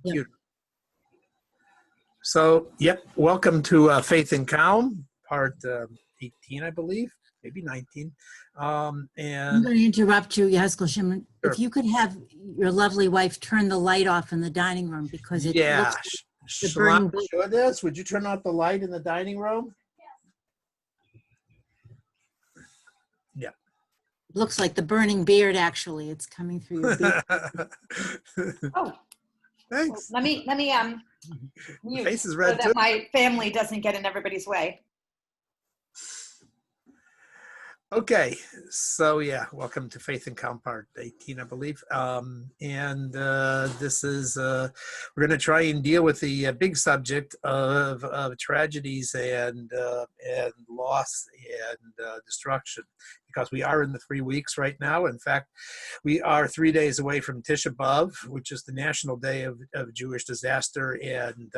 Yep. computer. So, yep, welcome to Faith and Calm, part 18, I believe, maybe 19. I'm And going to interrupt you, Yaskol Shimon. Sure. If you could have your lovely wife turn the light off in the dining room because it yeah, looks the burning bush. sure this. Would you turn out the light in the dining room? Yeah. Looks like the burning beard, actually. It's coming through your beard. Oh, Thanks. let me The mute face is so red that too. my family doesn't get in everybody's way. Okay, so yeah, welcome to Faith and Calm part 18, I believe. This is, we're going to try and deal with the big subject of tragedies and loss and destruction, because we are in the 3 weeks right now. In fact, we are 3 days away from Tisha B'Av, which is the national day of Jewish disaster and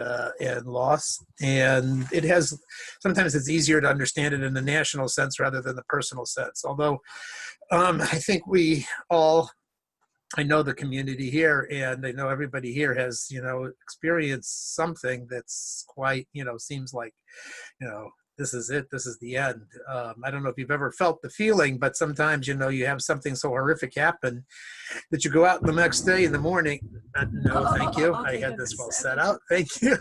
loss. And it has, sometimes it's easier to understand it in the national sense rather than the personal sense. Although I think we all, I know the community here, and I know everybody here has, experienced something that's quite, seems like, this is it, this is the end. I don't know if you've ever felt the feeling, but sometimes, you have something so horrific happen that you go out the next day in the morning. No, thank you. I had this well set out. Thank you.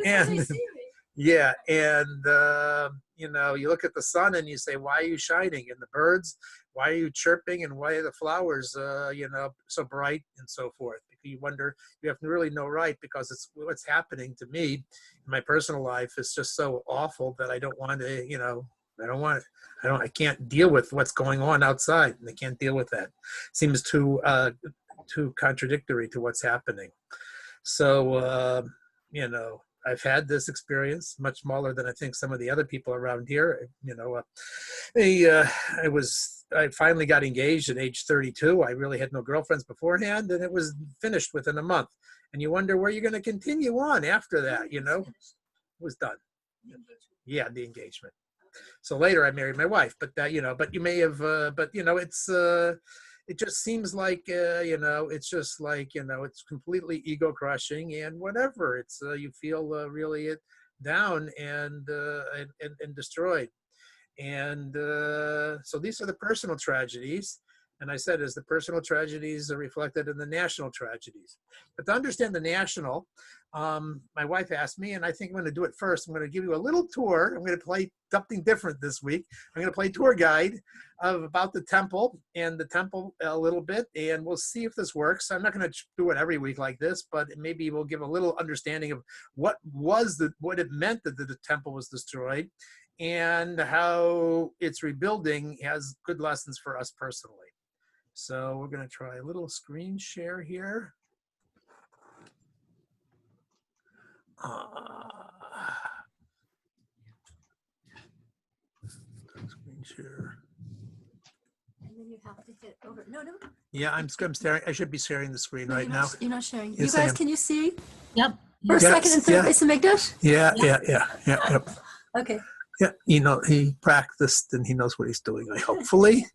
And yeah, and you look at the sun and you say, why are you shining? And the birds, why are you chirping? And why are the flowers, so bright and so forth? You wonder, you have really no right, because it's what's happening to me in my personal life is just so awful that I don't want to, I can't deal with what's going on outside, and I can't deal with that. Seems too contradictory to what's happening. So, I've had this experience, much smaller than I think some of the other people around here. I finally got engaged at age 32. I really had no girlfriends beforehand, and it was finished within a month. And you wonder where you're going to continue on after that, It was done. Yeah, the engagement. So later I married my wife, but you may have, it just seems like, it's just like, it's completely ego crushing and whatever. It's, you feel really down and destroyed. And so these are the personal tragedies. And I said, as the personal tragedies are reflected in the national tragedies. But to understand the national, my wife asked me, and I think I'm going to do it first. I'm going to give you a little tour. I'm going to play something different this week. I'm going to play tour guide about the temple and the temple a little bit, and we'll see if this works. I'm not going to do it every week like this, but maybe we'll give a little understanding of what it meant that the temple was destroyed, and how its rebuilding has good lessons for us personally. So we're going to try a little screen share here. Screen share. And then you have to hit over. No. Yeah, I'm staring. I should be sharing the screen right now. You're not sharing. Yes, you I guys, am. can you see? Yep. First, Yes, second, and third yeah. base of Mikdash? Yeah. Okay. Yeah, he practiced and he knows what he's doing, hopefully.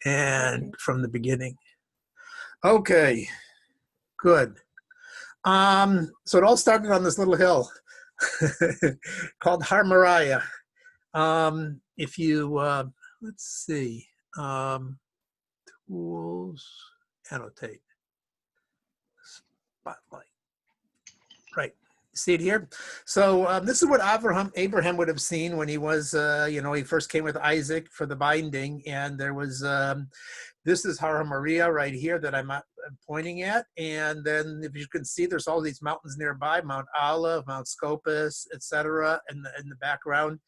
And from the beginning. Okay, good. So it all started on this little hill called Har Moriah. If you, let's see, tools, annotate, spotlight. Right. See it here? So this is what Abraham would have seen when he was, he first came with Isaac for the binding. And there was, this is Har Moriah right here that I'm pointing at. And then if you can see, there's all these mountains nearby, Mount Olive, Mount Scopus, etc. in the background.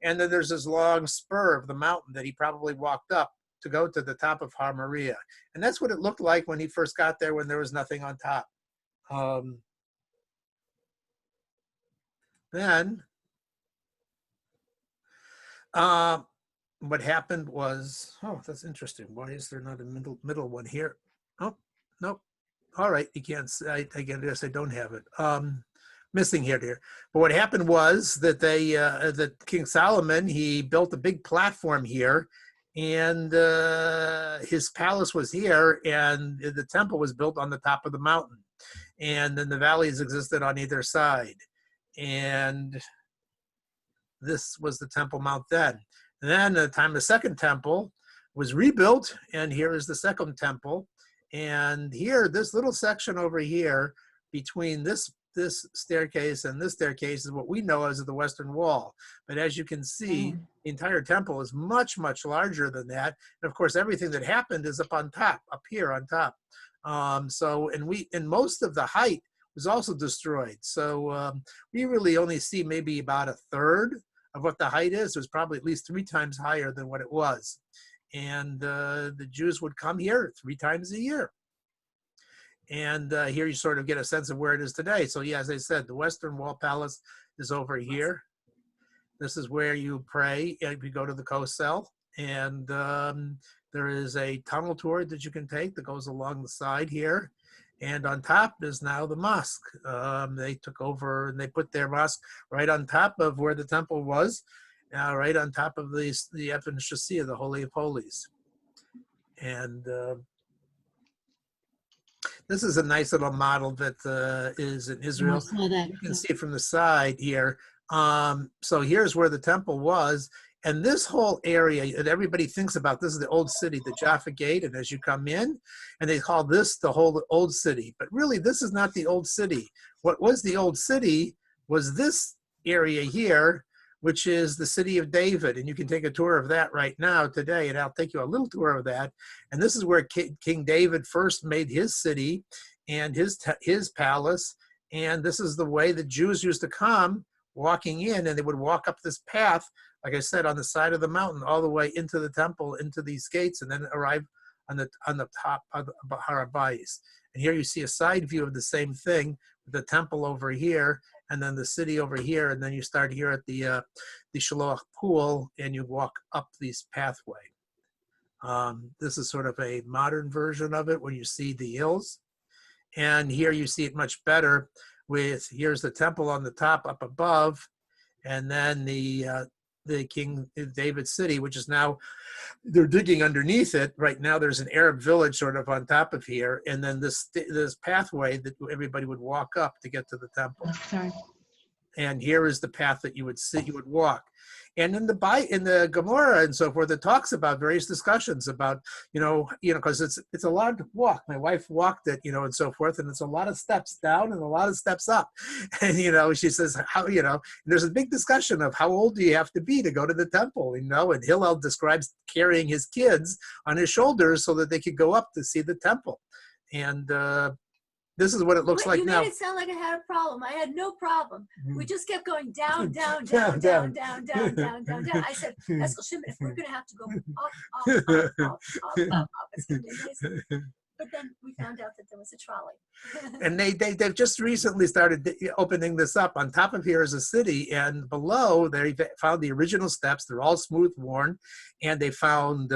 And then there's this long spur of the mountain that he probably walked up to go to the top of Har Moriah. And that's what it looked like when he first got there, when there was nothing on top. Then what happened was, oh, that's interesting. Why is there not a middle one here? Oh, nope. All right, you can't see. I guess I don't have it. Missing here. But what happened was that that King Solomon, he built a big platform here, and his palace was here, and the temple was built on the top of the mountain. and then the valleys existed on either side. And this was the Temple Mount then. And then at the time the second temple was rebuilt, and here is the second temple. And here, this little section over here between this staircase and this staircase is what we know as the Western Wall. But as you can see, the entire temple is much, much larger than that. And of course, everything that happened is up on top, up here on top. And most of the height was also destroyed. So we really only see maybe about a third of what the height is. It was probably at least 3 times higher than what it was. And the Jews would come here 3 times a year. And here you sort of get a sense of where it is today. So yeah, as I said, the Western Wall Palace is over here. This is where you pray if you go to the Kosel. And there is a tunnel tour that you can take that goes along the side here. And on top is now the mosque. They took over and they put their mosque right on top of where the temple was, right on top of the Ephon Shasiya, the Holy of Holies. And this is a nice little model that is in Israel. I saw that. You can see it from the side here. So here's where the temple was. And this whole area that everybody thinks about, this is the old city, the Jaffa Gate. And as you come in, and they call this the whole old city. But really, this is not the old city. What was the old city was this area here, which is the city of David. And you can take a tour of that right now today. And I'll take you a little tour of that. And this is where King David first made his city and his palace. And this is the way the Jews used to come walking in, and they would walk up this path, like I said, on the side of the mountain, all the way into the temple, into these gates, and then arrive on the top of the Har HaBayis. And here you see a side view of the same thing, with the temple over here, and then the city over here, and then you start here at the Shiloh pool, and you walk up this pathway. This is sort of a modern version of it, when you see the hills. And here you see it much better with, here's the temple on the top up above, and then the King David city, which is now, they're digging underneath it. Right now there's an Arab village sort of on top of here, and then this pathway that everybody would walk up to get to the temple. Sorry. And here is the path that you would walk. And in the Gemara and so forth, it talks about various discussions about, because it's a lot to walk. My wife walked it, and so forth, and it's a lot of steps down and a lot of steps up. And, she says, there's a big discussion of how old do you have to be to go to the temple, and Hillel describes carrying his kids on his shoulders so that they could go up to see the temple. And this is what it looks like now. You made it sound like I had a problem. I had no problem. We just kept going down, down, Down, down, down. down, down, down, down, down. I said, Esker Shimon, if we're going to have to go up, it's going to be amazing. But then we found out that there was a trolley. And they've just recently started opening this up. On top of here is a city, and below they found the original steps. They're all smooth worn, and they found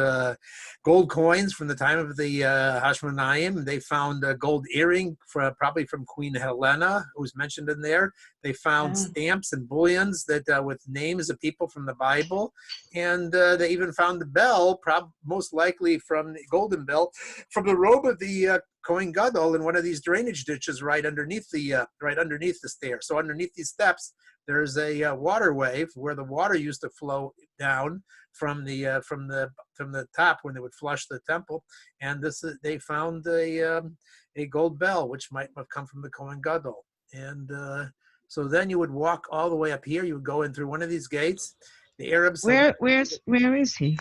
gold coins from the time of the Hashmonaim. They found a gold earring probably from Queen Helena, who was mentioned in there. They found stamps and bullions that with names of people from the Bible, and they even found the bell, most likely from the golden bell, from the robe of the Kohen Gadol in one of these drainage ditches right underneath the stair. So underneath these steps, there's a waterway where the water used to flow down from the top when they would flush the temple. And they found a gold bell, which might have come from the Kohen Gadol. And so then you would walk all the way up here. You would go in through one of these gates. The Arabs. Where is he?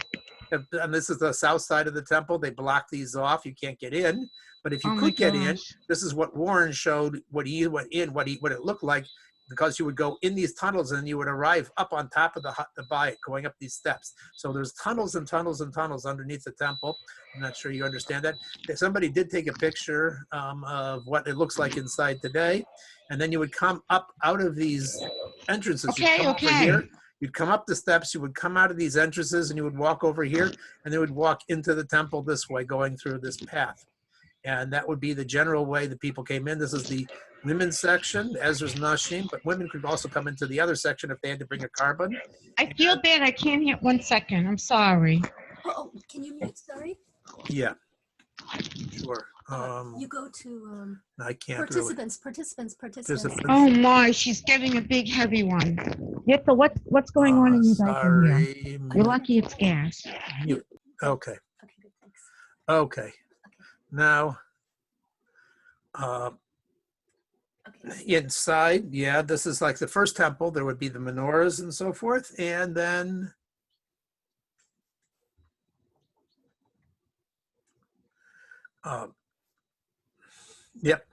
And this is the south side of the temple. They block these off. You can't get in. But if you Oh my could get in, gosh. this is what Warren showed, what it looked like, because you would go in these tunnels and you would arrive up on top of the bayit, going up these steps. So there's tunnels and tunnels and tunnels underneath the temple. I'm not sure you understand that. Somebody did take a picture of what it looks like inside today. And then you would come up out of these entrances. You'd come over here. You'd come up the steps, you would come out of these entrances, and you would walk over here, and they would walk into the temple this way, going through this path. And that would be the general way that people came in. This is the women's section, Ezra's Nashim, but women could also come into the other section if they had to bring a carbon. I feel bad. I can't hear. 1 second. I'm sorry. Oh, can you mute? Sorry. Yeah, sure. You go to I can't really. participants. Participants. Oh my, she's getting a big heavy one. Yep, so what's going on in you guys in here? Sorry. You're lucky it's gas. Mute. Okay. Okay, good, thanks. Okay. Now, Okay. inside, yeah, this is like the first temple. There would be the menorahs and so forth. And then yep.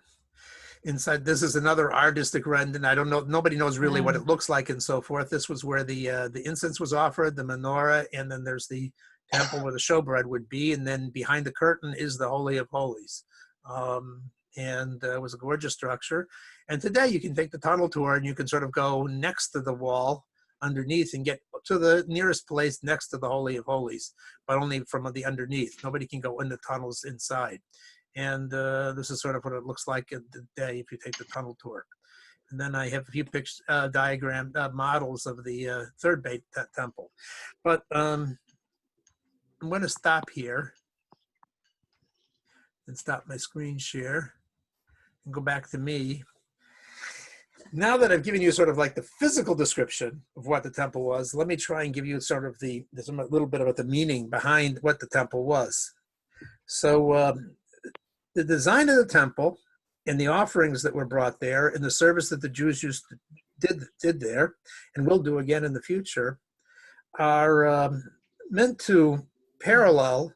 Inside, this is another artistic rendering. I don't know. Nobody knows really what it looks like and so forth. This was where the incense was offered, the menorah, and then there's the temple where the showbread would be, and then behind the curtain is the Holy of Holies. And it was a gorgeous structure. And today you can take the tunnel tour and you can sort of go next to the wall underneath and get to the nearest place next to the Holy of Holies, but only from the underneath. Nobody can go in the tunnels inside. And this is sort of what it looks like today if you take the tunnel tour. And then I have a few pictures, diagram models of the third Beit temple. But I'm going to stop here and stop my screen share and go back to me. Now that I've given you sort of like the physical description of what the temple was, let me try and give you sort of a little bit about the meaning behind what the temple was. So the design of the temple and the offerings that were brought there and the service that the Jews did there and will do again in the future are meant to parallel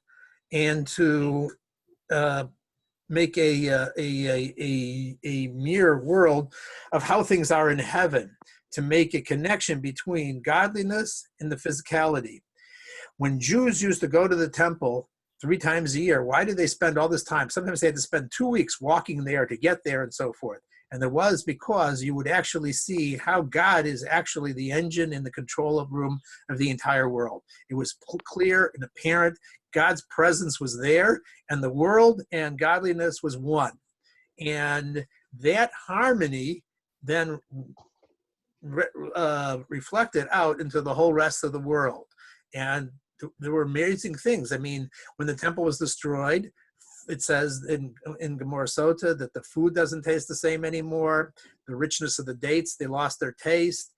and to make a mirror world of how things are in heaven, to make a connection between godliness and the physicality. When Jews used to go to the temple 3 times a year, why did they spend all this time? Sometimes they had to spend 2 weeks walking there to get there and so forth. And it was because you would actually see how God is actually the engine and the control room of the entire world. It was clear and apparent. God's presence was there, and the world and godliness was one. And that harmony then reflected out into the whole rest of the world. And there were amazing things. I mean, when the temple was destroyed, it says in Gemara Sota that the food doesn't taste the same anymore. The richness of the dates, they lost their taste.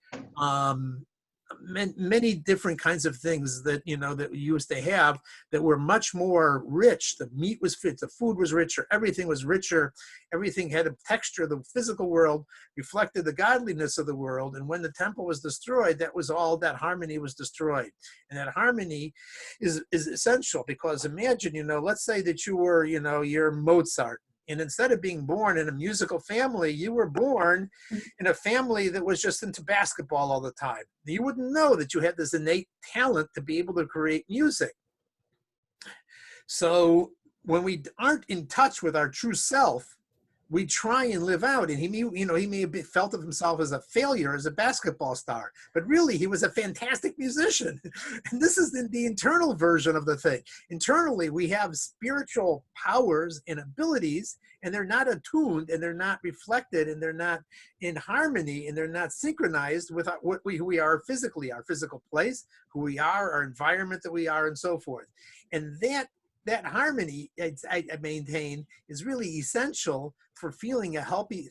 Many different kinds of things that that we used to have that were much more rich. The meat was fit, the food was richer, everything was richer, everything had a texture. The physical world reflected the godliness of the world. And when the temple was destroyed, that was all, that harmony was destroyed. And that harmony is essential, because imagine, let's say that you were, you're Mozart. And instead of being born in a musical family, you were born in a family that was just into basketball all the time. You wouldn't know that you had this innate talent to be able to create music. So when we aren't in touch with our true self, we try and live out. And he may have felt of himself as a failure as a basketball star, but really he was a fantastic musician. And this is the internal version of the thing. Internally, we have spiritual powers and abilities, and they're not attuned, and they're not reflected, and they're not in harmony, and they're not synchronized with who we are physically, our physical place, who we are, our environment that we are, and so forth. And that harmony, I maintain, is really essential for feeling a healthy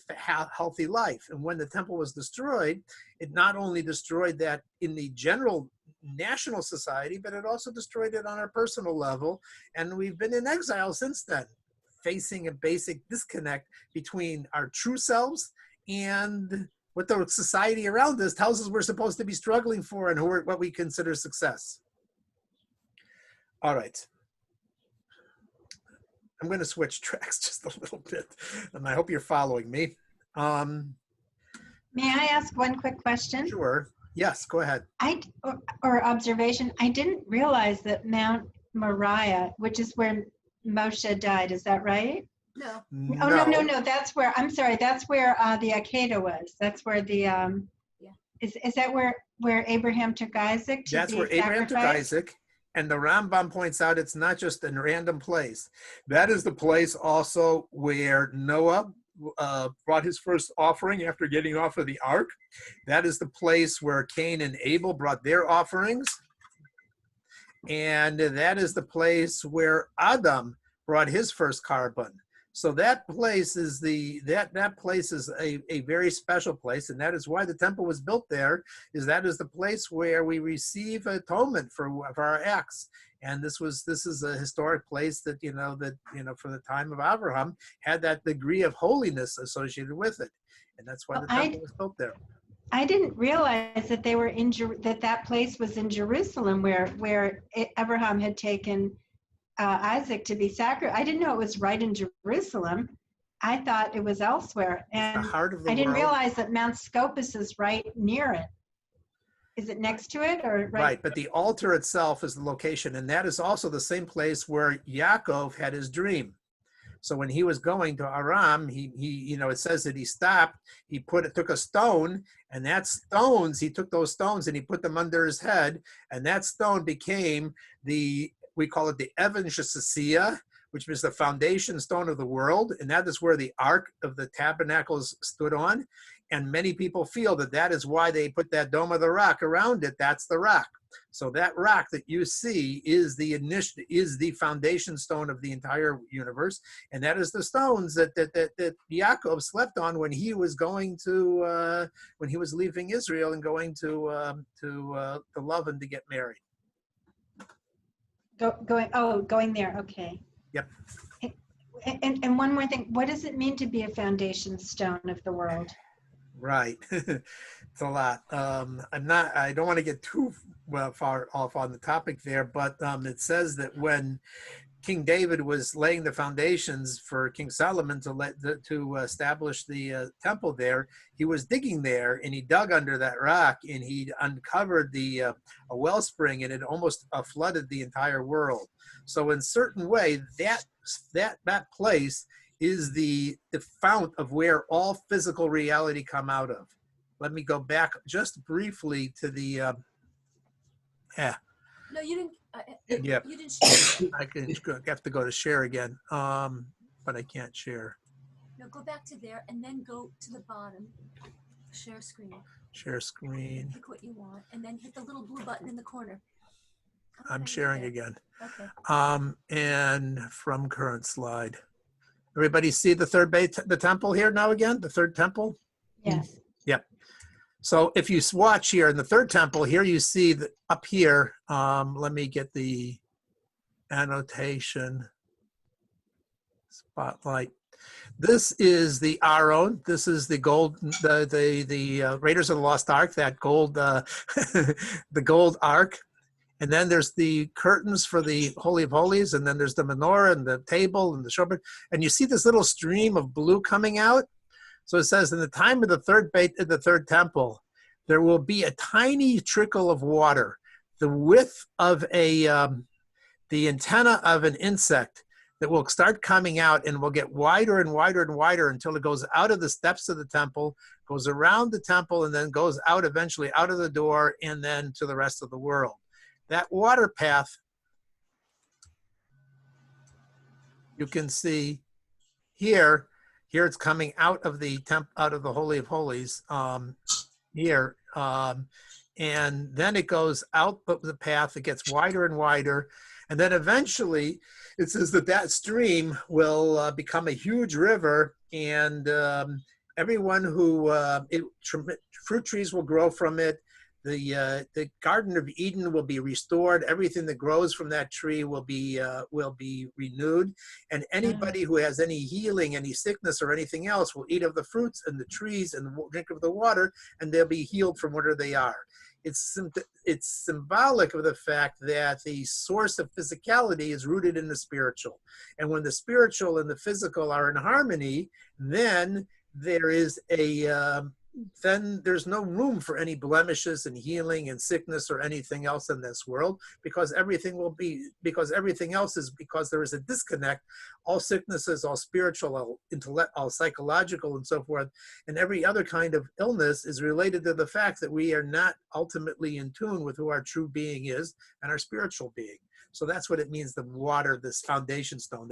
life. And when the temple was destroyed, it not only destroyed that in the general national society, but it also destroyed it on our personal level. And we've been in exile since then, facing a basic disconnect between our true selves and what the society around us tells us we're supposed to be struggling for and what we consider success. All right. I'm going to switch tracks just a little bit, and I hope you're following me. May I ask one quick question? Sure. Yes, go ahead. Or observation. I didn't realize that Mount Moriah, which is where Moshe died, is that right? No. Oh, no. That's where, I'm sorry, that's where the Akedah was. That's where the, is that where Abraham took Isaac to be That's where Abraham took sacrificed? Isaac. And the Rambam points out it's not just a random place. That is the place also where Noah brought his first offering after getting off of the ark. That is the place where Cain and Abel brought their offerings. And that is the place where Adam brought his first carbon. So that place is that place is a very special place, and that is why the temple was built there. That is the place where we receive atonement for our acts. And this is a historic place that for the time of Abraham had that degree of holiness associated with it, and that's why Well, the temple was built there. I didn't realize that they were that place was in Jerusalem, where Abraham had taken Isaac to be sacrificed. I didn't know it was right in Jerusalem. I thought it was elsewhere, The and heart of the I didn't world. realize that Mount Scopus is right near it. Is it next to it or right? Right, but the altar itself is the location, and that is also the same place where Yaakov had his dream. So when he was going to Aram, he it says that he stopped. He took a stone, and he took those stones and he put them under his head, and that stone became we call it the Evan Shasasiya, which is the foundation stone of the world, and that is where the Ark of the Tabernacles stood on. And many people feel that is why they put that Dome of the Rock around it. That's the rock. So that rock that you see is the foundation stone of the entire universe, and that is the stones that Yaakov slept on when he was going to when he was leaving Israel and going to Lavan to get married. Going there. Okay. Yep. And one more thing. What does it mean to be a foundation stone of the world? Right. It's a lot. I don't want to get too far off on the topic there, but it says that when King David was laying the foundations for King Solomon to establish the temple there, he was digging there, and he dug under that rock, and he uncovered a wellspring, and it almost flooded the entire world. So in a certain way, that place is the fount of where all physical reality come out of. Let me go back just briefly to the No, you didn't. Yeah. You didn't share. I have to go to share again, but I can't share. No, go back to there and then go to the bottom. Share screen. Share screen. Pick what you want, and then hit the little blue button in the corner. I'm sharing again. Okay. And from current slide. Everybody see the the temple here now again? The third temple? Yes. Yep. So if you watch here in the third temple, here you see up here, let me get the annotation spotlight. This is the Aron. This is the gold, the Raiders of the Lost Ark, that gold, the gold ark. And then there's the curtains for the Holy of Holies, and then there's the menorah and the table and the shofar. And you see this little stream of blue coming out. So it says, in the time of the third temple, there will be a tiny trickle of water, the width of the antenna of an insect, that will start coming out and will get wider and wider and wider until it goes out of the steps of the temple, goes around the temple, and then goes out eventually out of the door and then to the rest of the world. That water path, you can see here it's coming out of the Holy of Holies here, and then it goes out of the path. It gets wider and wider, and then eventually it says that stream will become a huge river, and everyone who fruit trees will grow from it. The Garden of Eden will be restored. Everything that grows from that tree will be renewed. And anybody who has any healing, any sickness, or anything else will eat of the fruits and the trees and drink of the water, and they'll be healed from whatever they are. It's symbolic of the fact that the source of physicality is rooted in the spiritual. And when the spiritual and the physical are in harmony, then there is then there's no room for any blemishes and healing and sickness or anything else in this world, because everything else is, because there is a disconnect. All sicknesses, all spiritual, all intellect, all psychological, and so forth, and every other kind of illness is related to the fact that we are not ultimately in tune with who our true being is and our spiritual being. So that's what it means, the water, this foundation stone,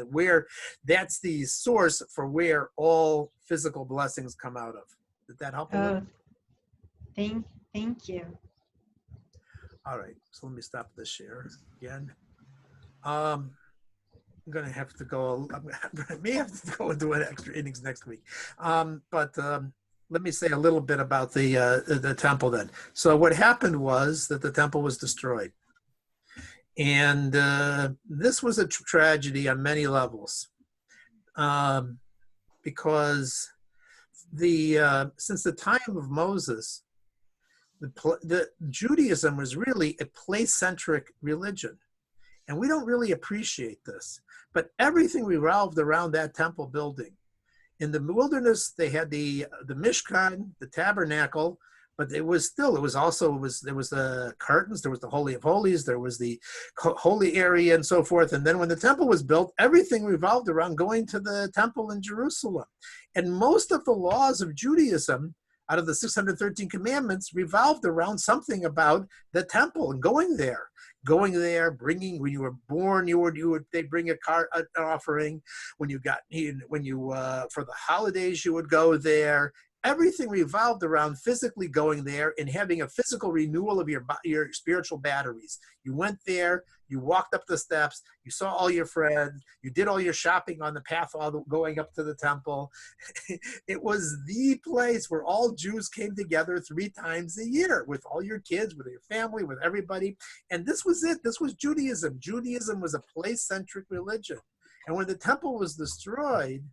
that's the source for where all physical blessings come out of. Did that help a little? Thank you. All right, so let me stop the share again. going to have to go. I may have to go into an extra innings next week. But let me say a little bit about the temple then. So what happened was that the temple was destroyed. And this was a tragedy on many levels. Because since the time of Moses, the Judaism was really a place-centric religion. And we don't really appreciate this. But everything revolved around that temple building. In the wilderness, they had the Mishkan, the tabernacle, but there was the curtains, there was the Holy of Holies, there was the holy area and so forth. And then when the temple was built, everything revolved around going to the temple in Jerusalem. And most of the laws of Judaism, out of the 613 commandments, revolved around something about the temple and going there, bringing, when you were born, they'd bring an offering. When you for the holidays, you would go there. Everything revolved around physically going there and having a physical renewal of your spiritual batteries. You went there, you walked up the steps, you saw all your friends, you did all your shopping on the path going up to the temple. It was the place where all Jews came together 3 times a year with all your kids, with your family, with everybody. And this was it. This was Judaism. Judaism was a place-centric religion. And when the temple was destroyed,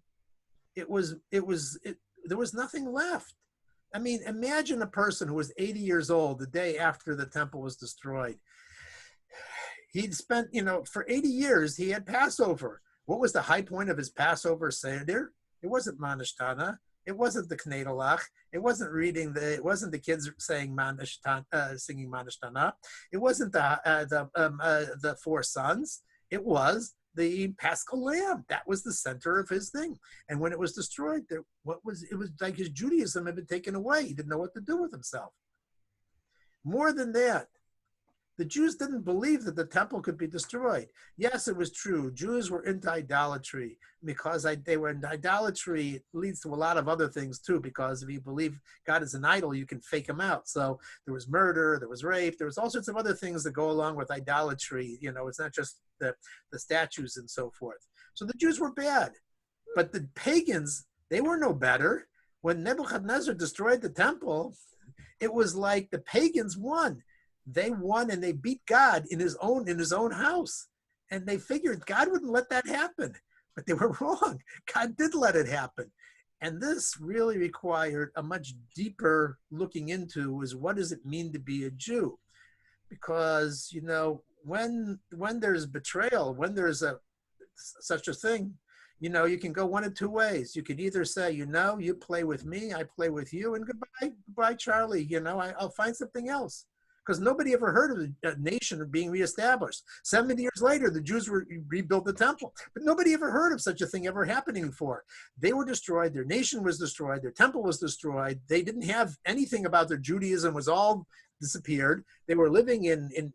there was nothing left. I mean, imagine a person who was 80 years old the day after the temple was destroyed. He'd spent, for 80 years, he had Passover. What was the high point of his Passover Seder? It wasn't Manishtana. It wasn't the Knedalach. It wasn't the kids saying singing Manishtana. It wasn't the 4 sons. It was the Paschal Lamb. That was the center of his thing. And when it was destroyed, it was like his Judaism had been taken away. He didn't know what to do with himself. More than that, the Jews didn't believe that the temple could be destroyed. Yes, it was true. Jews were into idolatry. Because they were in idolatry, it leads to a lot of other things too, because if you believe God is an idol, you can fake him out. So there was murder, there was rape, there was all sorts of other things that go along with idolatry. It's not just the statues and so forth. So the Jews were bad. But the pagans, they were no better. When Nebuchadnezzar destroyed the temple, it was like the pagans won. They won and they beat God in his own house. And they figured God wouldn't let that happen. But they were wrong. God did let it happen. And this really required a much deeper looking into is what does it mean to be a Jew? Because, when there's betrayal, when there's such a thing, you can go one of 2 ways. You could either say, you play with me, I play with you, and goodbye, Charlie, I'll find something else. Because nobody ever heard of a nation being reestablished. 70 years later, the Jews rebuilt the temple. But nobody ever heard of such a thing ever happening before. They were destroyed. Their nation was destroyed. Their temple was destroyed. They didn't have anything about their Judaism. Was all disappeared. They were living in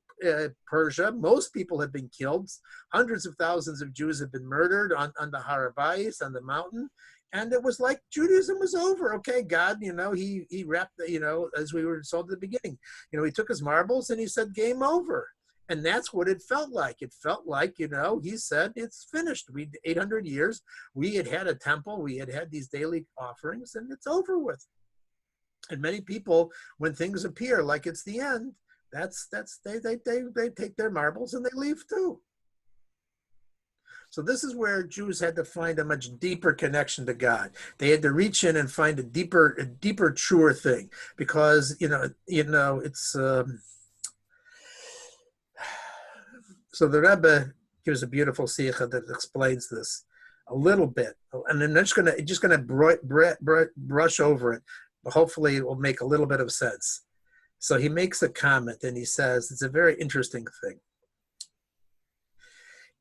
Persia. Most people had been killed. Hundreds of thousands of Jews had been murdered on the Har HaBayis, on the mountain. And it was like Judaism was over. Okay, God, he wrapped, as we were told at the beginning, he took his marbles and he said, game over. And that's what it felt like. It felt like, he said, it's finished. 800 years, we had a temple, we had these daily offerings, and it's over with. And many people, when things appear like it's the end, they take their marbles and they leave too. So this is where Jews had to find a much deeper connection to God. They had to reach in and find a deeper, truer thing, because it's. So the Rebbe gives a beautiful sikha that explains this a little bit, and I'm just gonna brush over it, but hopefully it will make a little bit of sense. So he makes a comment and he says it's a very interesting thing.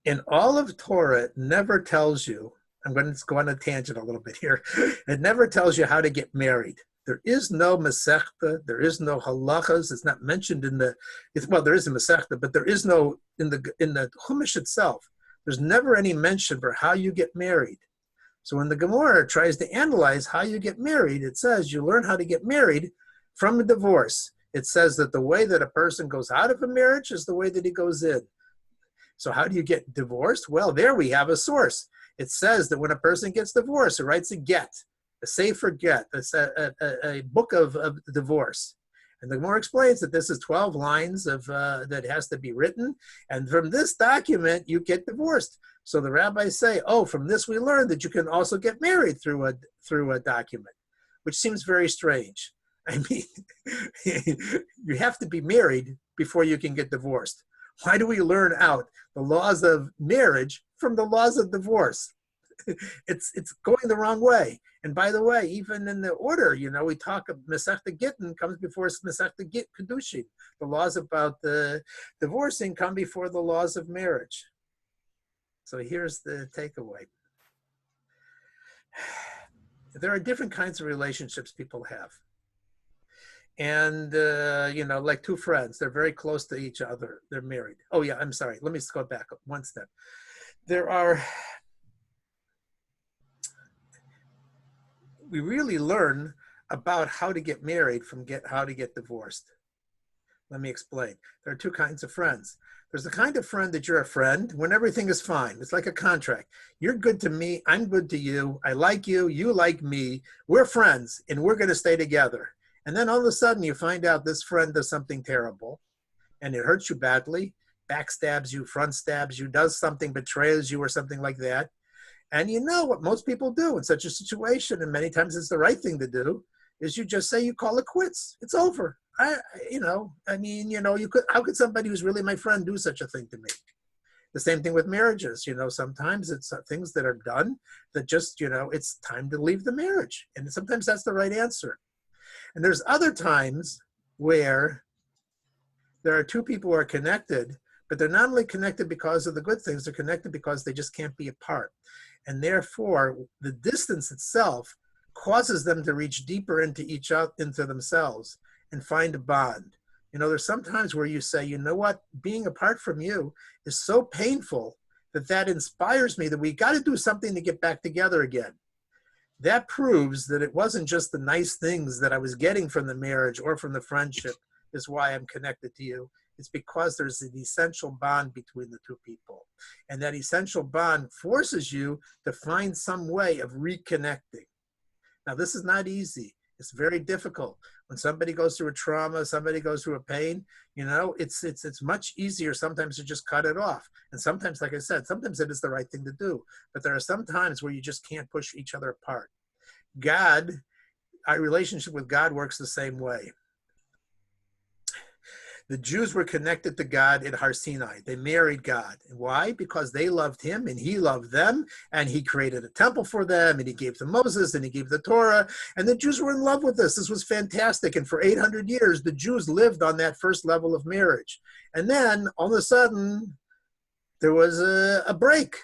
In all of Torah, it never tells you, I'm going to go on a tangent a little bit here, it never tells you how to get married. There is no Masechta, there is no halachas, it's not mentioned there is a Masechta, but there is no, in the Chumash itself, there's never any mention for how you get married. So when the Gemara tries to analyze how you get married, it says you learn how to get married from a divorce. It says that the way that a person goes out of a marriage is the way that he goes in. So how do you get divorced? Well, there we have a source. It says that when a person gets divorced, it writes a get, a safer get, a book of divorce. And the Gemara explains that this is 12 lines of that has to be written. And from this document, you get divorced. So the rabbis say, oh, from this we learn that you can also get married through a document, which seems very strange. I mean, you have to be married before you can get divorced. Why do we learn out the laws of marriage from the laws of divorce? It's going the wrong way. And by the way, even in the order, we talk of Masechta Gittin comes before Masechta Kedushin. The laws about the divorcing come before the laws of marriage. So here's the takeaway. There are different kinds of relationships people have. And, like two friends, they're very close to each other. They're married. Oh, yeah, I'm sorry. Let me just go back one step. We really learn about how to get married from how to get divorced. Let me explain. There are two kinds of friends. There's the kind of friend that you're a friend when everything is fine. It's like a contract. You're good to me. I'm good to you. I like you. You like me. We're friends, and we're going to stay together. And then all of a sudden, you find out this friend does something terrible, and it hurts you badly, backstabs you, front stabs you, does something, betrays you, or something like that. And you know what most people do in such a situation, and many times it's the right thing to do, is you just say you call it quits. It's over. How could somebody who's really my friend do such a thing to me? The same thing with marriages. Sometimes it's things that are done that just, it's time to leave the marriage. And sometimes that's the right answer. And there's other times where there are two people who are connected, but they're not only connected because of the good things, they're connected because they just can't be apart. And therefore, the distance itself causes them to reach deeper into into themselves and find a bond. There's some times where you say, you know what, being apart from you is so painful that inspires me that we got to do something to get back together again. That proves that it wasn't just the nice things that I was getting from the marriage or from the friendship is why I'm connected to you. It's because there's an essential bond between the two people. And that essential bond forces you to find some way of reconnecting. Now, this is not easy. It's very difficult. When somebody goes through a trauma, somebody goes through a pain, it's much easier sometimes to just cut it off. And sometimes, like I said, sometimes it is the right thing to do. But there are some times where you just can't push each other apart. Our relationship with God works the same way. The Jews were connected to God at Har Sinai. They married God. Why? Because they loved him and he loved them, and he created a temple for them, and he gave them Moses, and he gave the Torah, and the Jews were in love with this. This was fantastic. And for 800 years, the Jews lived on that first level of marriage. And then all of a sudden, there was a break.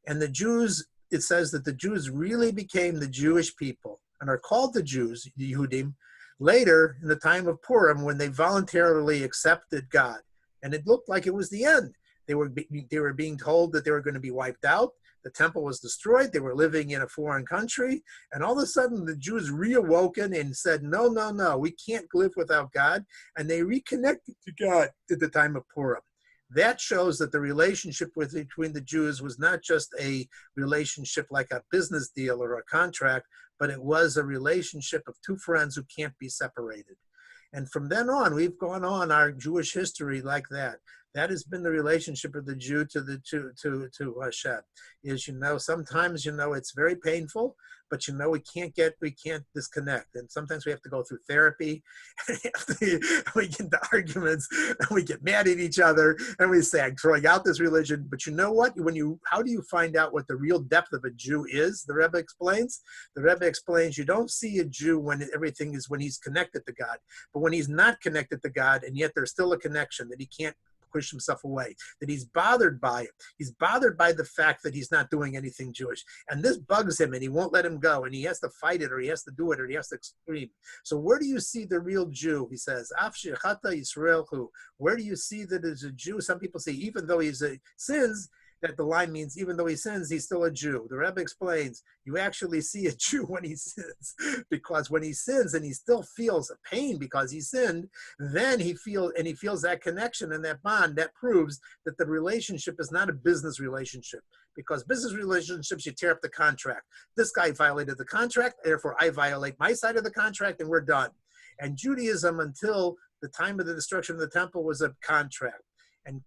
And the Jews, it says that the Jews really became the Jewish people and are called the Jews, the Yehudim, later in the time of Purim, when they voluntarily accepted God. And it looked like it was the end. They were being told that they were going to be wiped out. The temple was destroyed. They were living in a foreign country. And all of a sudden, the Jews reawoken and said, no, we can't live without God. And they reconnected to God at the time of Purim. That shows that the relationship between the Jews was not just a relationship like a business deal or a contract, but it was a relationship of two friends who can't be separated. And from then on, we've gone on our Jewish history like that. That has been the relationship of the Jew to Hashem. Is, sometimes, it's very painful, but, we can't disconnect. And sometimes we have to go through therapy. We get into arguments, and we get mad at each other, and we say, I'm throwing out this religion. But you know what? How do you find out what the real depth of a Jew is? The Rebbe explains. The Rebbe explains you don't see a Jew when he's connected to God, but when he's not connected to God, and yet there's still a connection that he can't push himself away, that he's bothered by it. He's bothered by the fact that he's not doing anything Jewish. And this bugs him, and he won't let him go, and he has to fight it, or he has to do it, or he has to scream. So where do you see the real Jew? He says, where do you see that as a Jew? Some people say, even though he sins, that the line means even though he sins, he's still a Jew. The Rebbe explains, you actually see a Jew when he sins, because when he sins and he still feels a pain because he sinned, then he feels that connection and that bond. That proves that the relationship is not a business relationship, because business relationships, you tear up the contract. This guy violated the contract, therefore I violate my side of the contract, and we're done. And Judaism, until the time of the destruction of the temple, was a contract.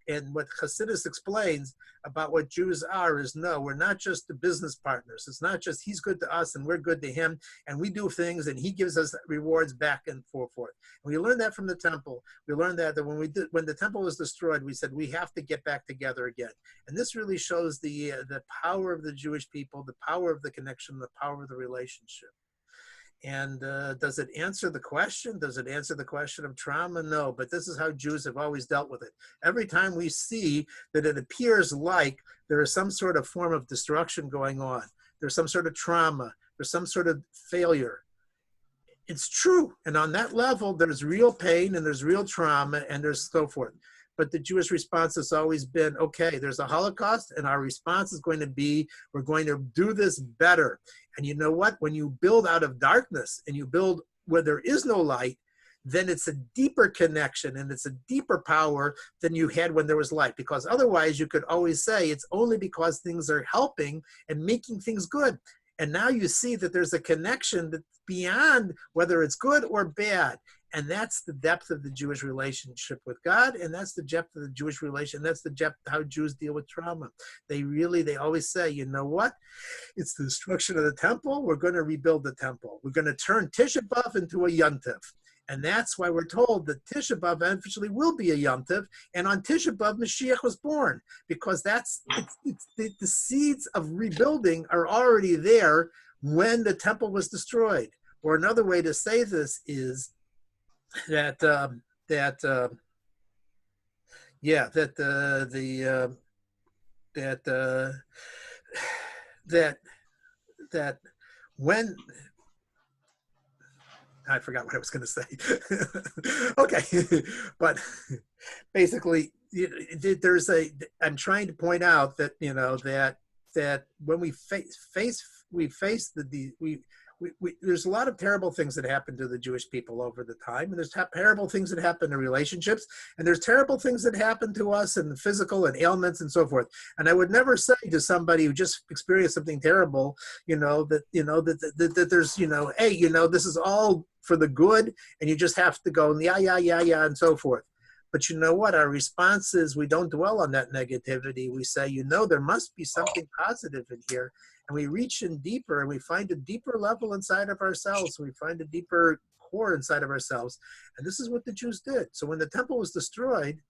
And what Hasidus explains about what Jews are is, no, we're not just the business partners. It's not just he's good to us and we're good to him, and we do things and he gives us rewards back and forth. And we learned that from the temple. We learned that when the temple was destroyed, we said we have to get back together again. And this really shows the power of the Jewish people, the power of the connection, the power of the relationship. And does it answer the question? Does it answer the question of trauma? No, but this is how Jews have always dealt with it. Every time we see that it appears like there is some sort of form of destruction going on, there's some sort of trauma, there's some sort of failure, it's true. And on that level, there's real pain and there's real trauma and there's so forth. But the Jewish response has always been, okay, there's a Holocaust, and our response is going to be, we're going to do this better. And you know what? When you build out of darkness and you build where there is no light, then it's a deeper connection and it's a deeper power than you had when there was light. Because otherwise you could always say it's only because things are helping and making things good. And now you see that there's a connection that's beyond whether it's good or bad. And that's the depth of the Jewish relationship with God, and that's the depth of the Jewish relation. That's the depth how Jews deal with trauma. They always say, you know what? It's the destruction of the temple. We're going to rebuild the temple. We're going to turn Tisha B'Av into a Yom Tov. And that's why we're told that Tisha B'Av eventually will be a Yom Tov. And on Tisha B'Av, Mashiach was born, because the seeds of rebuilding are already there when the temple was destroyed. Or another way to say this is that when I forgot what I was going to say. Okay, but basically, I'm trying to point out that that when we face there's a lot of terrible things that happen to the Jewish people over the time, and there's terrible things that happen in relationships, and there's terrible things that happen to us in physical and ailments and so forth. And I would never say to somebody who just experienced something terrible, that there's, hey, this is all for the good, and you just have to go, yeah, and so forth. But you know what? Our response is we don't dwell on that negativity. We say, there must be something positive in here. And we reach in deeper, and we find a deeper level inside of ourselves. We find a deeper core inside of ourselves. And this is what the Jews did. So when the temple was destroyed,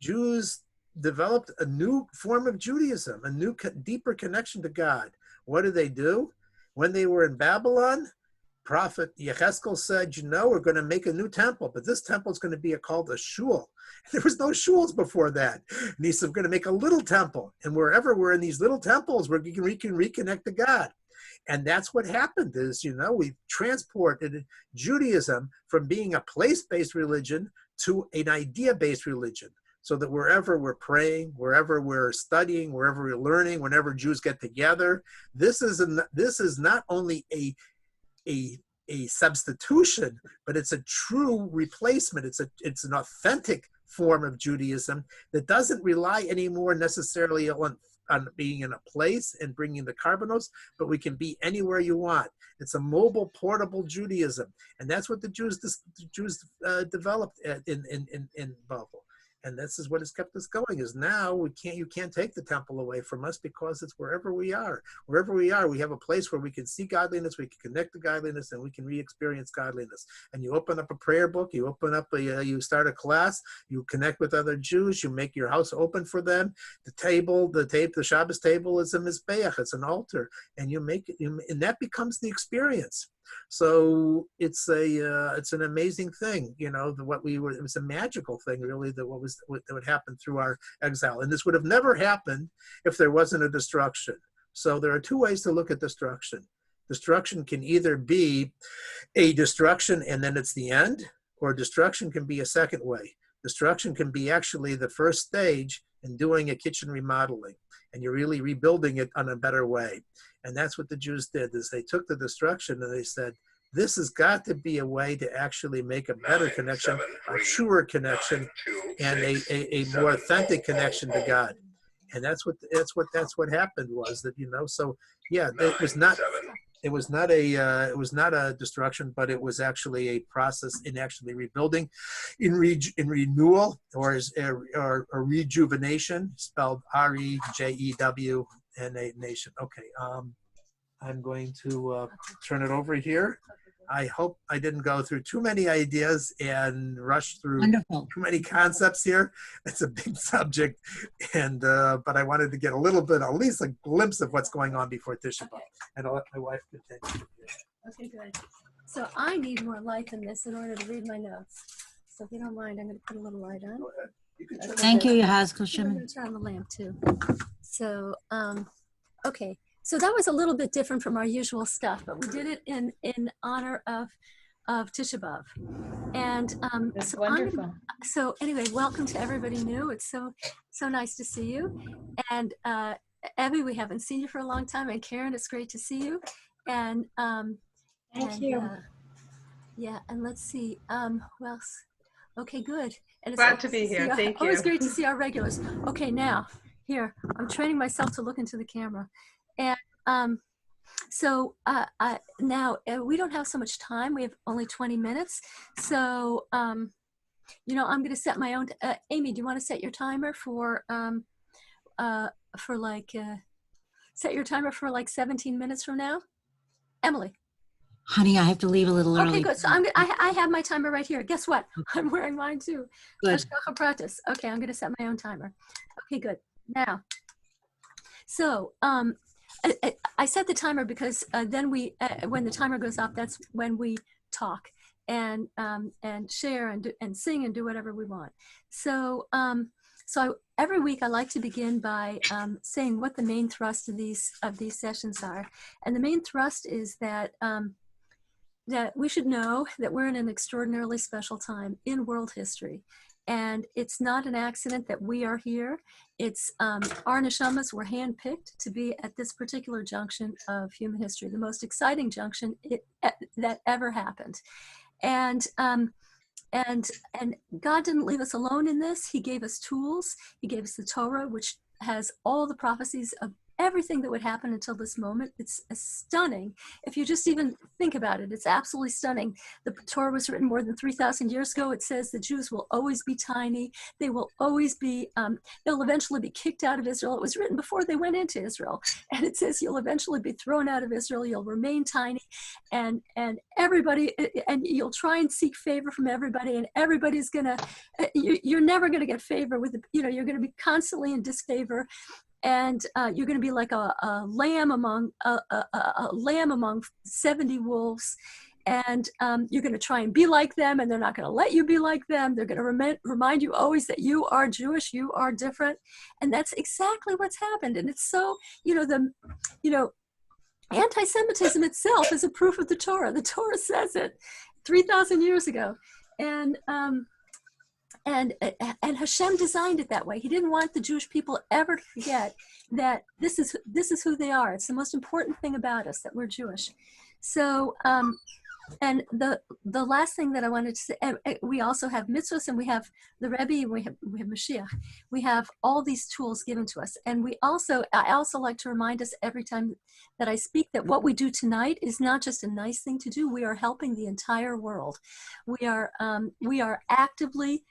Jews developed a new form of Judaism, a new, deeper connection to God. What did they do? When they were in Babylon, Prophet Yechezkel said, we're going to make a new temple, but this temple is going to be called a shul. There was no shuls before that. And he said, we're going to make a little temple. And wherever we're in these little temples, we can reconnect to God. And that's what happened is, we transported Judaism from being a place-based religion to an idea-based religion. So that wherever we're praying, wherever we're studying, wherever we're learning, whenever Jews get together, this is not only a substitution, but it's a true replacement. It's an authentic form of Judaism that doesn't rely anymore necessarily on being in a place and bringing the carbonos, but we can be anywhere you want. It's a mobile, portable Judaism, and that's what the Jews developed in Babel. And this is what has kept us going, is now you can't take the temple away from us, because it's wherever we are. Wherever we are, we have a place where we can see godliness, we can connect to godliness, and we can re-experience godliness. And you open up a prayer book, you you start a class, you connect with other Jews, you make your house open for them. The Shabbos table is a mizbeach, it's an altar, and you make it, and that becomes the experience. So it's an amazing thing, it was a magical thing, really, that would happen through our exile. And this would have never happened if there wasn't a destruction. So there are two ways to look at destruction. Destruction can either be a destruction and then it's the end, or destruction can be a second way. Destruction can be actually the first stage and doing a kitchen remodeling, and you're really rebuilding it on a better way. And that's what the Jews did, is they took the destruction and they said, this has got to be a way to actually make a better connection, a truer connection, and a more authentic connection to God. And that's what happened, was that, you know, so yeah, it was not a destruction, but it was actually a process in actually rebuilding, in renewal, or rejuvenation, spelled REJEWNA, Okay, I'm going to turn it over here. I hope I didn't go through too many ideas and rush through Wonderful. too many concepts here. It's a big subject, and but I wanted to get a little bit, at least a glimpse of what's going on before Tisha B'Av. And I'll let my wife continue. Okay, good. So I need more light than this in order to read my notes. So if you don't mind, I'm going to put a little light on. Go ahead. You can turn Thank you, Yehezkel I'm Shimon. going to turn on the lamp too. So, okay. So that was a little bit different from our usual stuff, but we did it in honor of Tisha B'Av. And That's so wonderful. so anyway, welcome to everybody new. It's so nice to see you. And Evie, we haven't seen you for a long time. And Karen, it's great to see you. And Thank you. Yeah, and let's see. Who else? Okay, good. And it's Glad to be here. Thank always you. great to see our regulars. Okay, now here I'm training myself to look into the camera, and so now we don't have so much time. We have only 20 minutes, so you know, I'm going to set my own. Amy, do you want to set your timer for like set your timer for like 17 minutes from now? Emily. Honey, I have to leave a little early. Okay, good. So I have my timer right here. Guess what? I'm wearing mine too. Good. Hashgacha Pratis. Okay, I'm going to set my own timer. Okay, good. Now, so I set the timer because then we, when the timer goes off, that's when we talk and share and sing and do whatever we want. So every week I like to begin by saying what the main thrust of these sessions are, and the main thrust is that that we should know that we're in an extraordinarily special time in world history. And it's not an accident that we are here. It's our neshamas were handpicked to be at this particular junction of human history, the most exciting junction that ever happened. And God didn't leave us alone in this. He gave us tools. He gave us the Torah, which has all the prophecies of everything that would happen until this moment. It's stunning. If you just even think about it, it's absolutely stunning. The Torah was written more than 3,000 years ago. It says the Jews will always be tiny. They will always be, they'll eventually be kicked out of Israel. It was written before they went into Israel. And it says you'll eventually be thrown out of Israel. You'll remain tiny, and everybody, and you'll try and seek favor from everybody, and everybody's gonna, you're never gonna get favor with, you're gonna be constantly in disfavor. And you're going to be like a lamb among 70 wolves, and you're going to try and be like them, and they're not going to let you be like them. They're going to remind you always that you are Jewish, you are different, and that's exactly what's happened. And it's so, anti-Semitism itself is a proof of the Torah. The Torah says it 3,000 years ago, and Hashem designed it that way. He didn't want the Jewish people ever to forget that this is who they are. It's the most important thing about us, that we're Jewish. So, and the last thing that I wanted to say, we also have mitzvahs, and we have the Rebbe, and we have Mashiach. We have all these tools given to us, and I also like to remind us every time that I speak that what we do tonight is not just a nice thing to do. We are helping the entire world. We are actively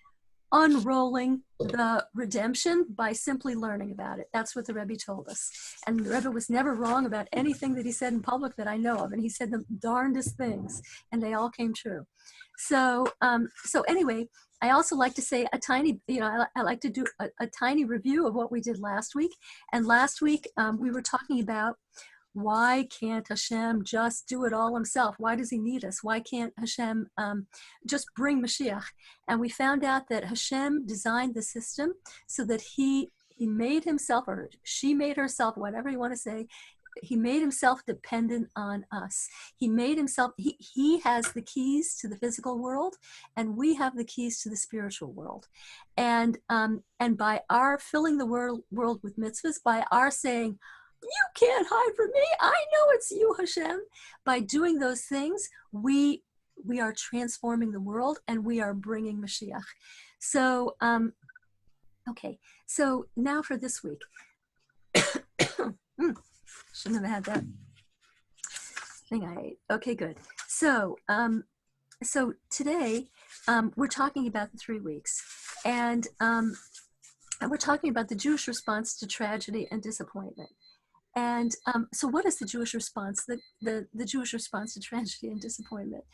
unrolling the redemption by simply learning about it. That's what the Rebbe told us. And the Rebbe was never wrong about anything that he said in public that I know of. And he said the darndest things, and they all came true. So anyway, I also like to say a tiny, I like to do a tiny review of what we did last week. And last week we were talking about, why can't Hashem just do it all himself? Why does he need us? Why can't Hashem just bring Mashiach? And we found out that Hashem designed the system so that he made himself, or she made herself, whatever you want to say, he made himself dependent on us. He made himself, he has the keys to the physical world, and we have the keys to the spiritual world. And by our filling the world with mitzvahs, by our saying, you can't hide from me, I know it's you, Hashem, by doing those things, we are transforming the world, and we are bringing Mashiach. So, okay, so now for this week. Shouldn't have had that thing I ate. Okay, good. So, so today we're talking about the 3 weeks, and we're talking about the Jewish response to tragedy and disappointment. And so what is the Jewish response, the Jewish response to tragedy and disappointment?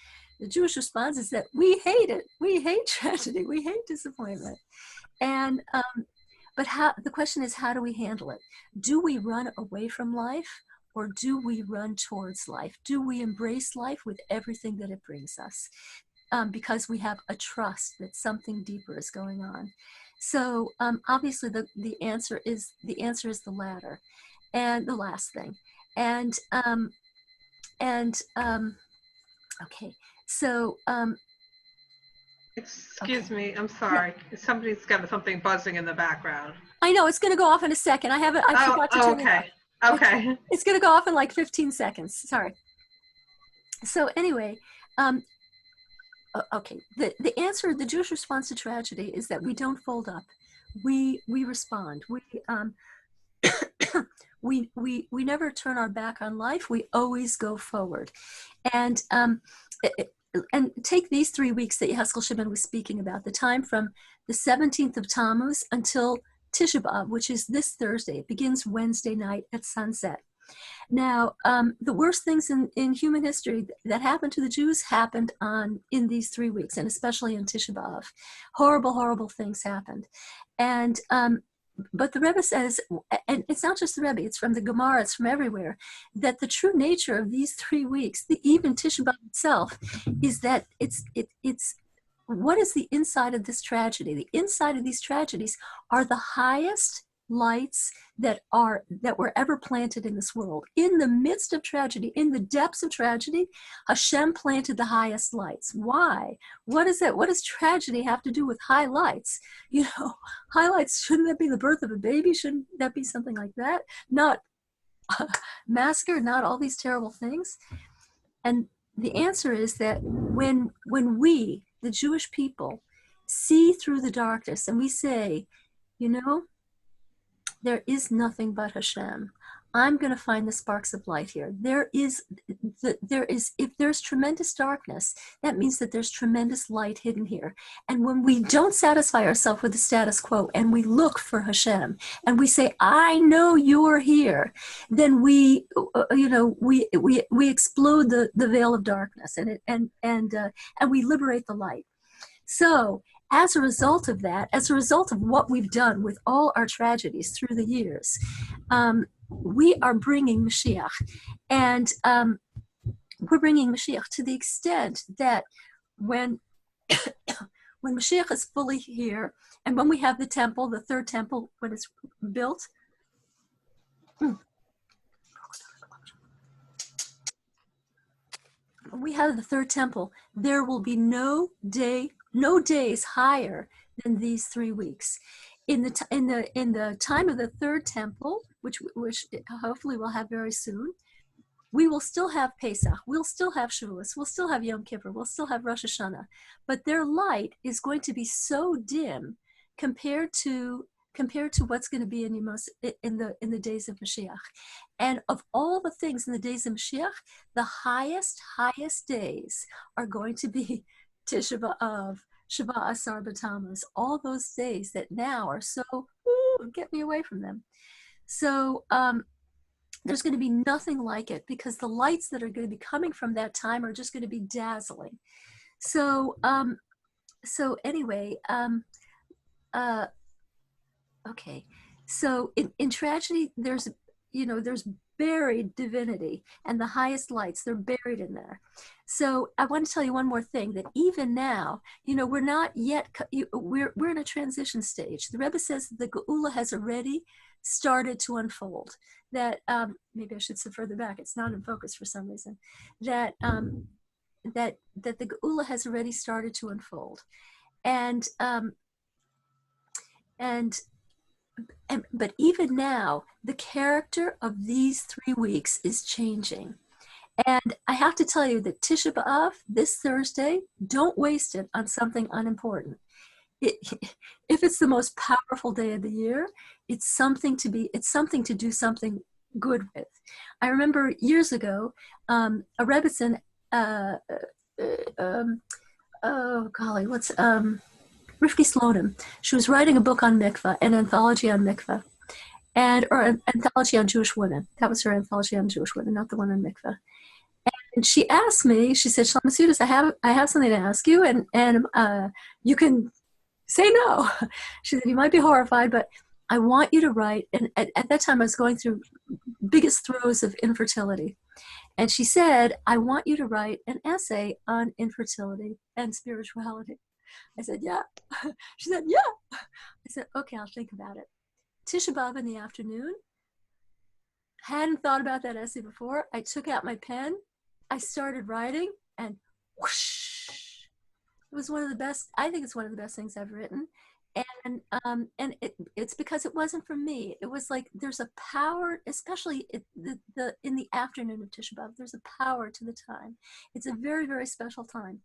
The Jewish response is that we hate it. We hate tragedy. We hate disappointment. And but the question is, how do we handle it? Do we run away from life, or do we run towards life? Do we embrace life with everything that it brings us? Because we have a trust that something deeper is going on. So obviously the answer is the latter, and the last thing. And okay, so Excuse me, I'm sorry. Somebody's got something buzzing in the background. I know it's going to go off in a second. I forgot to turn it off. Okay. It's going to go off in like 15 seconds. Sorry. So anyway, okay. The answer, the Jewish response to tragedy is that we don't fold up. We respond. We never turn our back on life. We always go forward. And take these 3 weeks that Yeheskel Shimon was speaking about, the time from the 17th of Tammuz until Tisha B'Av, which is this Thursday. It begins Wednesday night at sunset. Now, the worst things in human history that happened to the Jews happened in these 3 weeks, and especially in Tisha B'Av. Horrible, horrible things happened. And but the Rebbe says, and it's not just the Rebbe, it's from the Gemara, it's from everywhere, that the true nature of these 3 weeks, even Tisha B'Av itself, is that it's what is the inside of this tragedy? The inside of these tragedies are the highest lights that were ever planted in this world. In the midst of tragedy, in the depths of tragedy, Hashem planted the highest lights. Why? What is that? What does tragedy have to do with highlights? You know, highlights, shouldn't that be the birth of a baby? Shouldn't that be something like that? Not massacre, not all these terrible things. And the answer is that when we, the Jewish people, see through the darkness and we say, you know, there is nothing but Hashem. I'm going to find the sparks of light here. If there's tremendous darkness, that means that there's tremendous light hidden here. And when we don't satisfy ourselves with the status quo and we look for Hashem and we say, I know you're here, then we explode the veil of darkness and we liberate the light. So as a result of that, as a result of what we've done with all our tragedies through the years, we are bringing Mashiach. And we're bringing Mashiach to the extent that when Mashiach is fully here, and when we have the temple, the third temple, when it's built, when we have the third temple, there will be no days higher than these 3 weeks. In the time of the third temple, which hopefully we'll have very soon, we will still have Pesach, we'll still have Shavuos, we'll still have Yom Kippur, we'll still have Rosh Hashanah, but their light is going to be so dim compared to what's going to be in the days of Mashiach. And of all the things in the days of Mashiach, the highest days are going to be Tisha B'Av, Sheva Asar B'Tammuz, all those days that now are so, get me away from them. So there's going to be nothing like it, because the lights that are going to be coming from that time are just going to be dazzling. So anyway, okay. So in tragedy, there's buried divinity, and the highest lights, they're buried in there. So I want to tell you one more thing, that even now, we're not yet, we're in a transition stage. The Rebbe says that the Geula has already started to unfold. That maybe I should sit further back. It's not in focus for some reason. That that the Geula has already started to unfold, and but even now, the character of these 3 weeks is changing. And I have to tell you that Tisha B'Av, this Thursday, don't waste it on something unimportant. If it's the most powerful day of the year, it's something to do something good with. I remember years ago, a Rebbetzin, oh golly, Rivki Slonim. She was writing a book on mikveh, an anthology on mikveh, or an anthology on Jewish women. That was her anthology on Jewish women, not the one on mikveh. And she asked me, she said, Shlomo Sudis, I have something to ask you, and you can say no. She said, you might be horrified, but I want you to write. And at that time, I was going through biggest throes of infertility. And she said, I want you to write an essay on infertility and spirituality. I said, yeah. She said, yeah. I said, okay, I'll think about it. Tisha B'Av in the afternoon. Hadn't thought about that essay before. I took out my pen. I started writing, and whoosh. It was one of the best, I think it's one of the best things I've written. And it's because it wasn't from me. It was like there's a power, especially in the afternoon of Tisha B'Av, there's a power to the time. It's a very, very special time.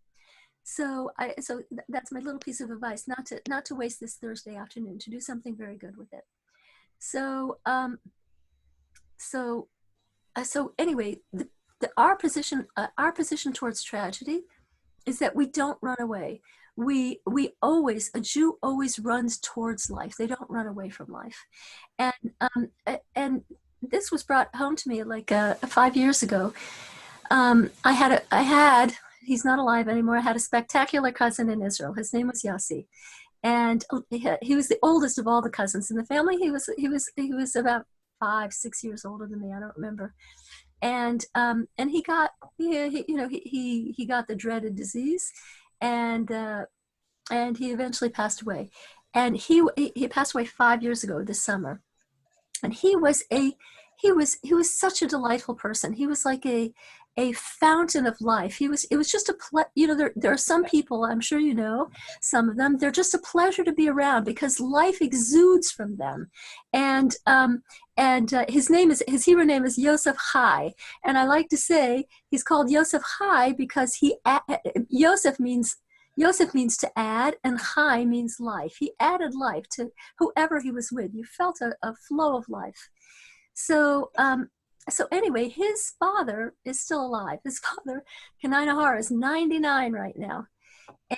So that's my little piece of advice, not to waste this Thursday afternoon, to do something very good with it. So anyway, our position towards tragedy is that we don't run away. A Jew always runs towards life. They don't run away from life. And this was brought home to me like 5 years ago. He's not alive anymore. I had a spectacular cousin in Israel. His name was Yossi. And he was the oldest of all the cousins in the family. He was about 5-6 years older than me. I don't remember. And he got he got the dreaded disease, and he eventually passed away. And he passed away 5 years ago this summer. And he was such a delightful person. He was like a fountain of life. It was just there are some people, I'm sure you know some of them, they're just a pleasure to be around because life exudes from them. And his Hebrew name is Yosef Chai. And I like to say he's called Yosef Chai because Yosef means to add, and Chai means life. He added life to whoever he was with. You felt a flow of life. So anyway, his father is still alive. His father, Kanai Nahar, is 99 right now,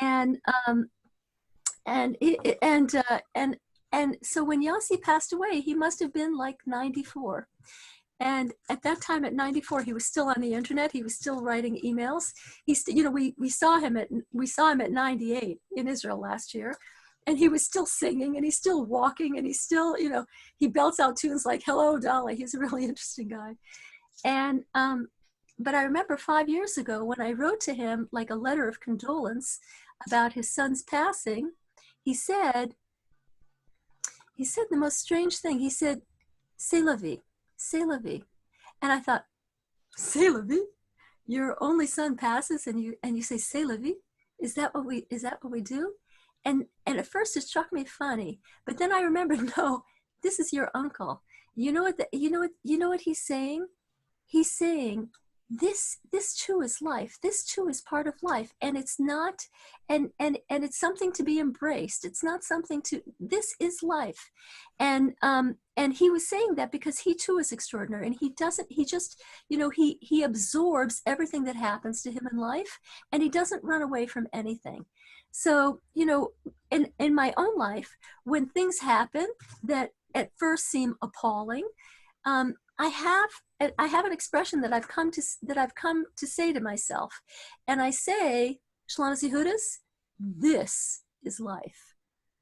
and so when Yossi passed away, he must have been like 94. And at that time, at 94, he was still on the internet. He was still writing emails. We saw him at 98 in Israel last year. And he was still singing, and he's still walking, and he's still, he belts out tunes like "Hello, Dolly." He's a really interesting guy. And but I remember 5 years ago when I wrote to him like a letter of condolence about his son's passing. He said the most strange thing. He said, "C'est la vie, c'est la vie," and I thought, "C'est la vie? Your only son passes, and you say c'est la vie? Is that what we do?" And at first it struck me funny, but then I remembered, no, this is your uncle. You know what he's saying? He's saying this too is life. This too is part of life, and it's not, and it's something to be embraced. It's not something to. This is life, and he was saying that because he too is extraordinary, and he just he absorbs everything that happens to him in life, and he doesn't run away from anything. So, in my own life, when things happen that at first seem appalling, I have an expression that I've come to say to myself, and I say, Shlomo Yehudis, this is life.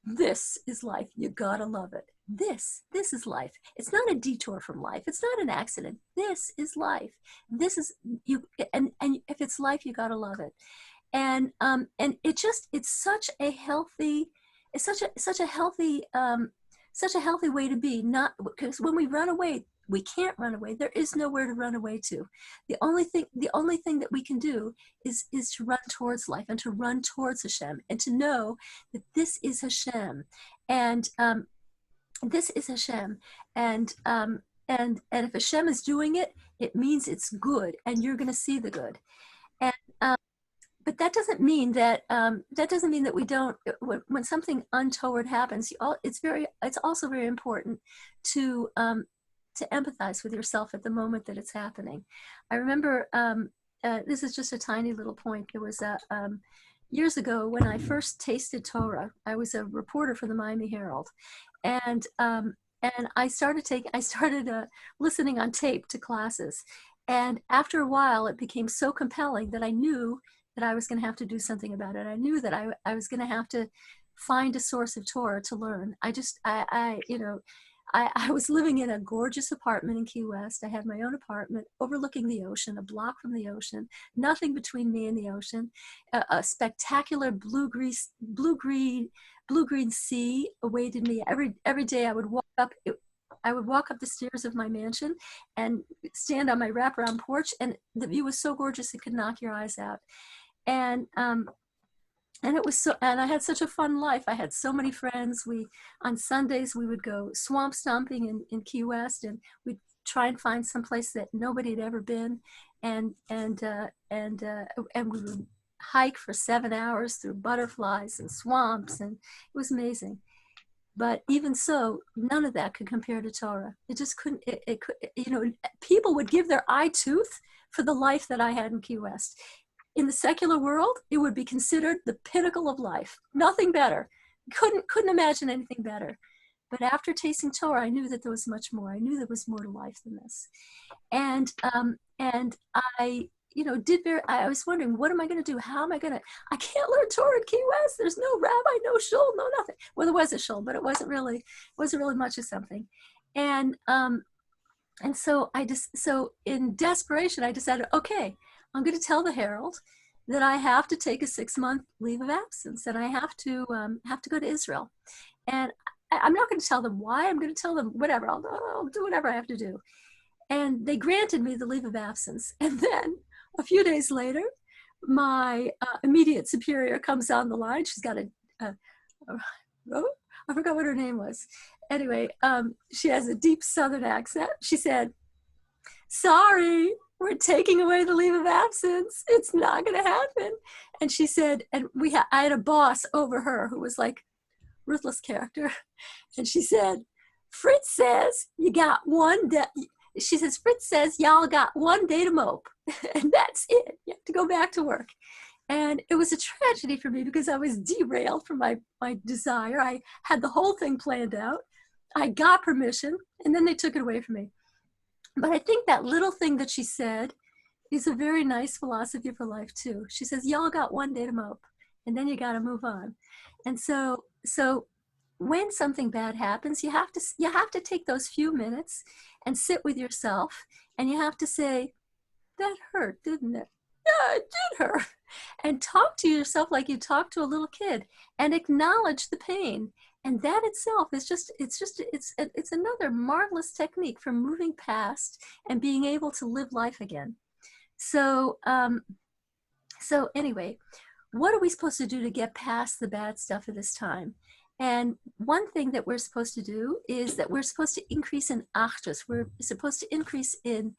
This is life. You gotta love it. This is life. It's not a detour from life. It's not an accident. This is life. This is you, and if it's life, you gotta love it. And it's such a healthy such a healthy way to be. Not because when we run away, we can't run away. There is nowhere to run away to. The only thing that we can do is to run towards life and to run towards Hashem and to know that this is Hashem, and this is Hashem, and if Hashem is doing it, it means it's good, and you're going to see the good. And but that doesn't mean that we don't. When something untoward happens, it's also very important to empathize with yourself at the moment that it's happening. I remember, this is just a tiny little point. There was years ago when I first tasted Torah. I was a reporter for the Miami Herald, and I started listening on tape to classes. And after a while, it became so compelling that I knew that I was going to have to do something about it. I knew that I was going to have to find a source of Torah to learn. I was living in a gorgeous apartment in Key West. I had my own apartment overlooking the ocean, a block from the ocean, nothing between me and the ocean, a spectacular blue-green sea awaited me. Every day I would walk up the stairs of my mansion and stand on my wraparound porch, and the view was so gorgeous it could knock your eyes out. And it was and I had such a fun life. I had so many friends. On Sundays we would go swamp stomping in Key West, and we'd try and find some place that nobody had ever been, and we would hike for 7 hours through butterflies and swamps, and it was amazing. But even so, none of that could compare to Torah. It just couldn't. People would give their eye tooth for the life that I had in Key West. In the secular world, it would be considered the pinnacle of life. Nothing better. Couldn't imagine anything better. But after tasting Torah, I knew that there was much more. I knew there was more to life than this. And I was wondering, what am I going to do? How am I going to? I can't learn Torah in Key West. There's no rabbi, no shul, no nothing. Well, there was a shul, but it wasn't really much of something. And so in desperation, I decided, okay, I'm going to tell the Herald that I have to take a 6-month leave of absence, and I have to go to Israel. And I'm not going to tell them why. I'm going to tell them whatever. I'll do whatever I have to do. And they granted me the leave of absence. And then a few days later, my immediate superior comes on the line. She's got I forgot what her name was. Anyway, she has a deep Southern accent. She said, "Sorry, we're taking away the leave of absence. It's not going to happen." And she said, and I had a boss over her who was like ruthless character. And she said, "Fritz says you got one day." She says, "Fritz says y'all got 1 day to mope." And that's it. You have to go back to work. And it was a tragedy for me because I was derailed from my desire. I had the whole thing planned out. I got permission, and then they took it away from me. But I think that little thing that she said is a very nice philosophy for life too. She says, y'all got 1 day to mope, and then you got to move on. And so when something bad happens, you have to take those few minutes and sit with yourself, and you have to say, that hurt, didn't it? Yeah, it did hurt. And talk to yourself like you talk to a little kid, and acknowledge the pain. And that itself is it's another marvelous technique for moving past and being able to live life again. So anyway, what are we supposed to do to get past the bad stuff at this time? And one thing that we're supposed to do is that we're supposed to increase in achdus. We're supposed to increase in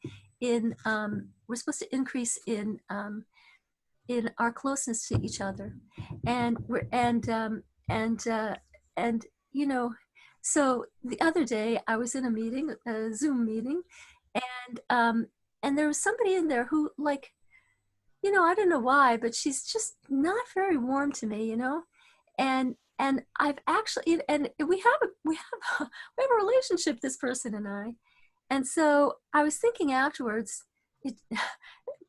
our closeness to each other, so the other day I was in a Zoom meeting, and there was somebody in there who, like, I don't know why, but she's just not very warm to me, and I've actually, and we have a relationship, this person and I. And so I was thinking afterwards, it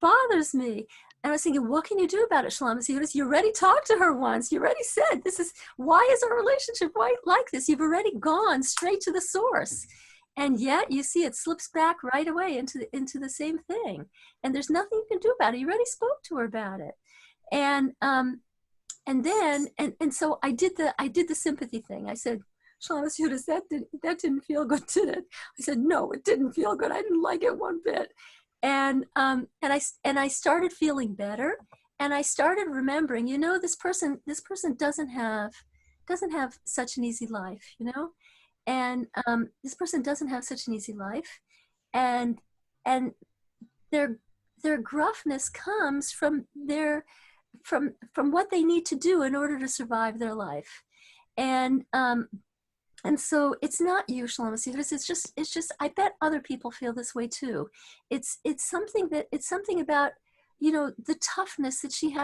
bothers me. And I was thinking, what can you do about it, Shlomo Zehudis? You already talked to her once. You already said, why is our relationship like this? You've already gone straight to the source. And yet you see it slips back right away into the same thing. And there's nothing you can do about it. You already spoke to her about it. And so I did the sympathy thing. I said, Shlomo Yudas, that didn't feel good, did it? I said, no, it didn't feel good. I didn't like it one bit. And I started feeling better, and I started remembering, this person doesn't have such an easy life, and this person doesn't have such an easy life, and their gruffness comes from what they need to do in order to survive their life, and so it's not you, Shlomo Yudas. It's just I bet other people feel this way too. It's something about the toughness that she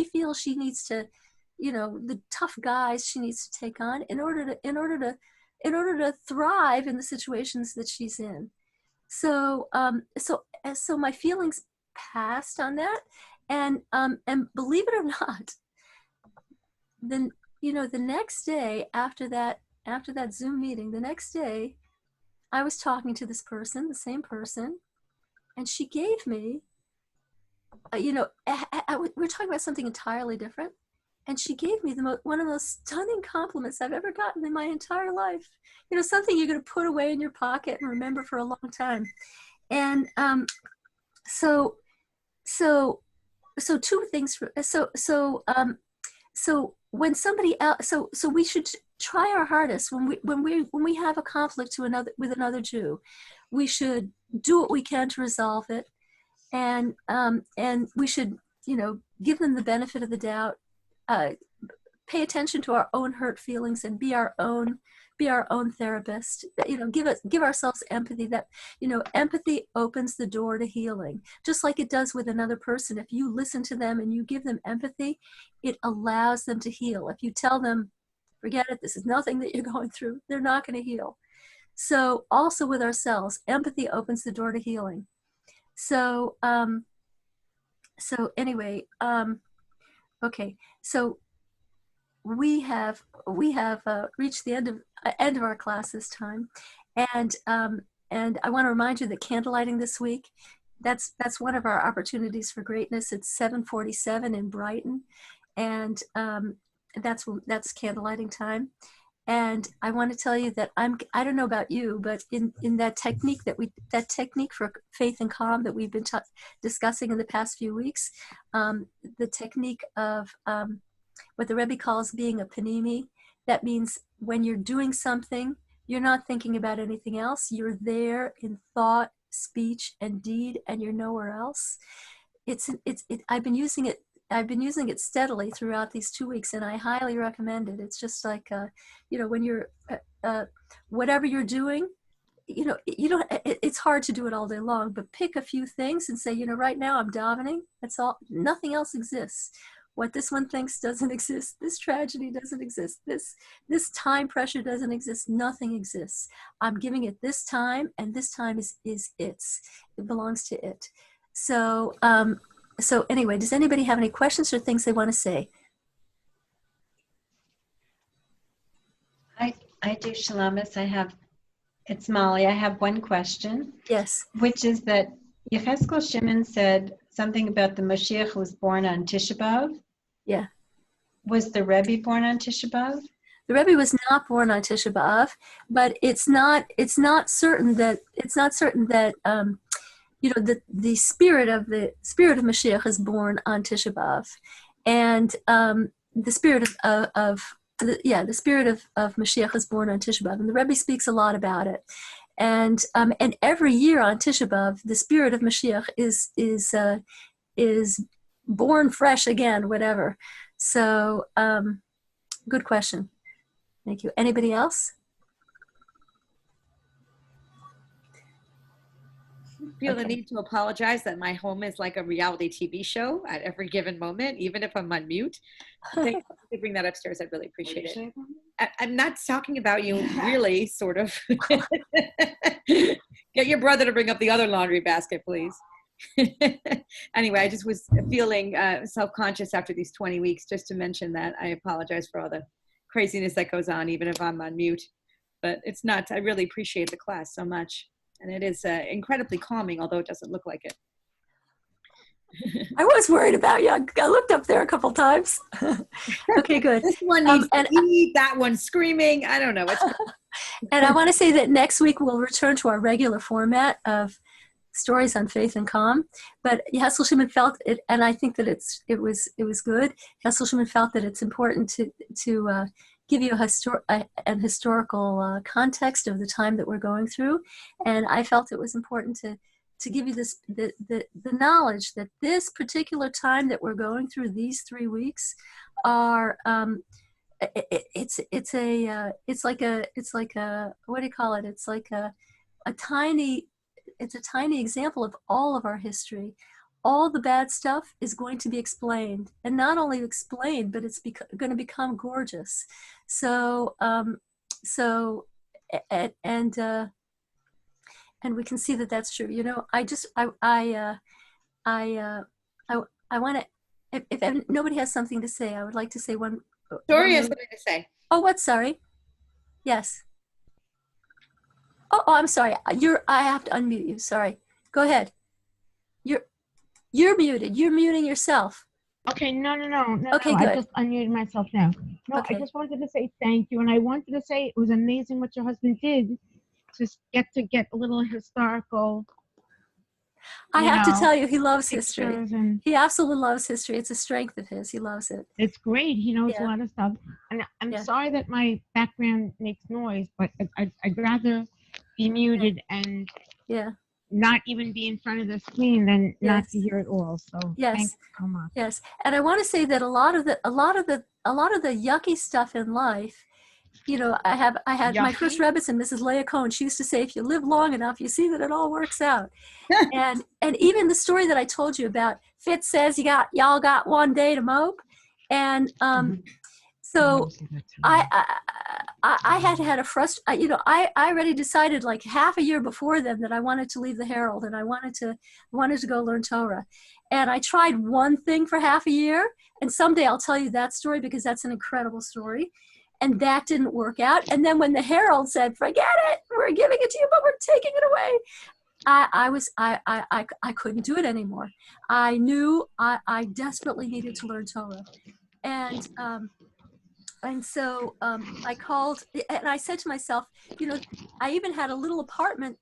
feels she needs to, the tough guys she needs to take on in order to thrive in the situations that she's in. So so my feelings passed on that, and believe it or not, then the next day after that Zoom meeting, the next day I was talking to this person, the same person, and she gave me, we're talking about something entirely different, and she gave me one of the most stunning compliments I've ever gotten in my entire life. Something you're going to put away in your pocket and remember for a long time. And so two things. So when somebody else, so we should try our hardest when we have a conflict with another Jew. We should do what we can to resolve it, and we should give them the benefit of the doubt. Pay attention to our own hurt feelings and be our own therapist. Give ourselves empathy. That empathy opens the door to healing, just like it does with another person. If you listen to them and you give them empathy, it allows them to heal. If you tell them, forget it, this is nothing that you're going through, they're not going to heal. So also with ourselves, empathy opens the door to healing. So anyway, okay, so we have reached the end of our class this time, and I want to remind you that candlelighting this week, that's one of our opportunities for greatness. It's 7:47 in Brighton, and that's candlelighting time. And I want to tell you that I don't know about you, but in that technique for faith and calm that we've been discussing in the past few weeks, the technique of what the Rebbe calls being a panimi, that means when you're doing something, you're not thinking about anything else. You're there in thought, speech, and deed, and you're nowhere else. I've been using it steadily throughout these 2 weeks, and I highly recommend it. It's just like, when you're, whatever you're doing, it's hard to do it all day long, but pick a few things and say, right now I'm davening. That's all. Nothing else exists. What this one thinks doesn't exist. This tragedy doesn't exist. This time pressure doesn't exist. Nothing exists. I'm giving it this time, and this time is its. It belongs to it. So anyway, does anybody have any questions or things they want to say? I do, Shalamis. It's Molly. I have one question. Yes. Which is that Yechezkel Shimon said something about the Mashiach was born on Tisha B'Av. Yeah. Was the Rebbe born on Tisha B'Av? The Rebbe was not born on Tisha B'Av, but it's not certain that the spirit of Mashiach is born on Tisha B'Av, and the spirit the spirit of Mashiach is born on Tisha B'Av, and the Rebbe speaks a lot about it, and every year on Tisha B'Av, the spirit of Mashiach is born fresh again, whatever. So, good question. Thank you. Anybody else? Feel the need to apologize that my home is like a reality TV show at every given moment, even if I'm on mute. Thank you for bring that upstairs. I'd really appreciate it. I'm not talking about you, really, sort of. Get your brother to bring up the other laundry basket, please. Anyway, I just was feeling self-conscious after these 20 weeks, just to mention that. I apologize for all the craziness that goes on, even if I'm on mute. But it's not. I really appreciate the class so much. And it is incredibly calming, although it doesn't look like it. I was worried about you. I looked up there a couple times. Okay, good. This one needs and- to eat, that one screaming. I don't know. And I want to say that next week we'll return to our regular format of stories on faith and calm. But Hesselschman felt it, and I think that it was good. Hesselschman felt that it's important to give you an historical context of the time that we're going through, and I felt it was important to give you the knowledge that this particular time that we're going through, these 3 weeks, are it's like a what do you call it? It's like a tiny example of all of our history. All the bad stuff is going to be explained, and not only explained, but it's going to become gorgeous. So and we can see that that's true. You know, I want to. If nobody has something to say, I would like to say one. Dory has something to say. Oh, what? Sorry. Yes. Oh, I'm sorry. I have to unmute you. Sorry. Go ahead. You're muted. You're muting yourself. Okay, no. Okay, no. good. I just unmuted myself now. No, Okay. I just wanted to say thank you, and I wanted to say it was amazing what your husband did to get a little historical. I you have to know, tell you, he loves history. pictures, and He absolutely loves history. It's a strength of his. He loves it. it's great. He knows Yeah. a lot of stuff. And I'm Yeah. sorry that my background makes noise, but I'd rather be muted and Yeah. not even be in front of the screen than not Yes. to hear it all. So Yes. thanks so much. Yes. And I want to say that a lot of the yucky stuff in life, you know, I had my first Yucky? Rebbitzin, Mrs. Leah Cohen. She used to say, if you live long enough, you see that it all works out. and even the story that I told you about, Fitz says y'all got 1 day to mope. And so I had a you know, I already decided like half a year before then that I wanted to leave the Herald, and I wanted to go learn Torah. And I tried one thing for half a year, and someday I'll tell you that story because that's an incredible story. And that didn't work out. And then when the Herald said, forget it, we're giving it to you, but we're taking it away, I couldn't do it anymore. I knew I desperately needed to learn Torah. And so I called, and I said to myself, you know, I even had a little apartment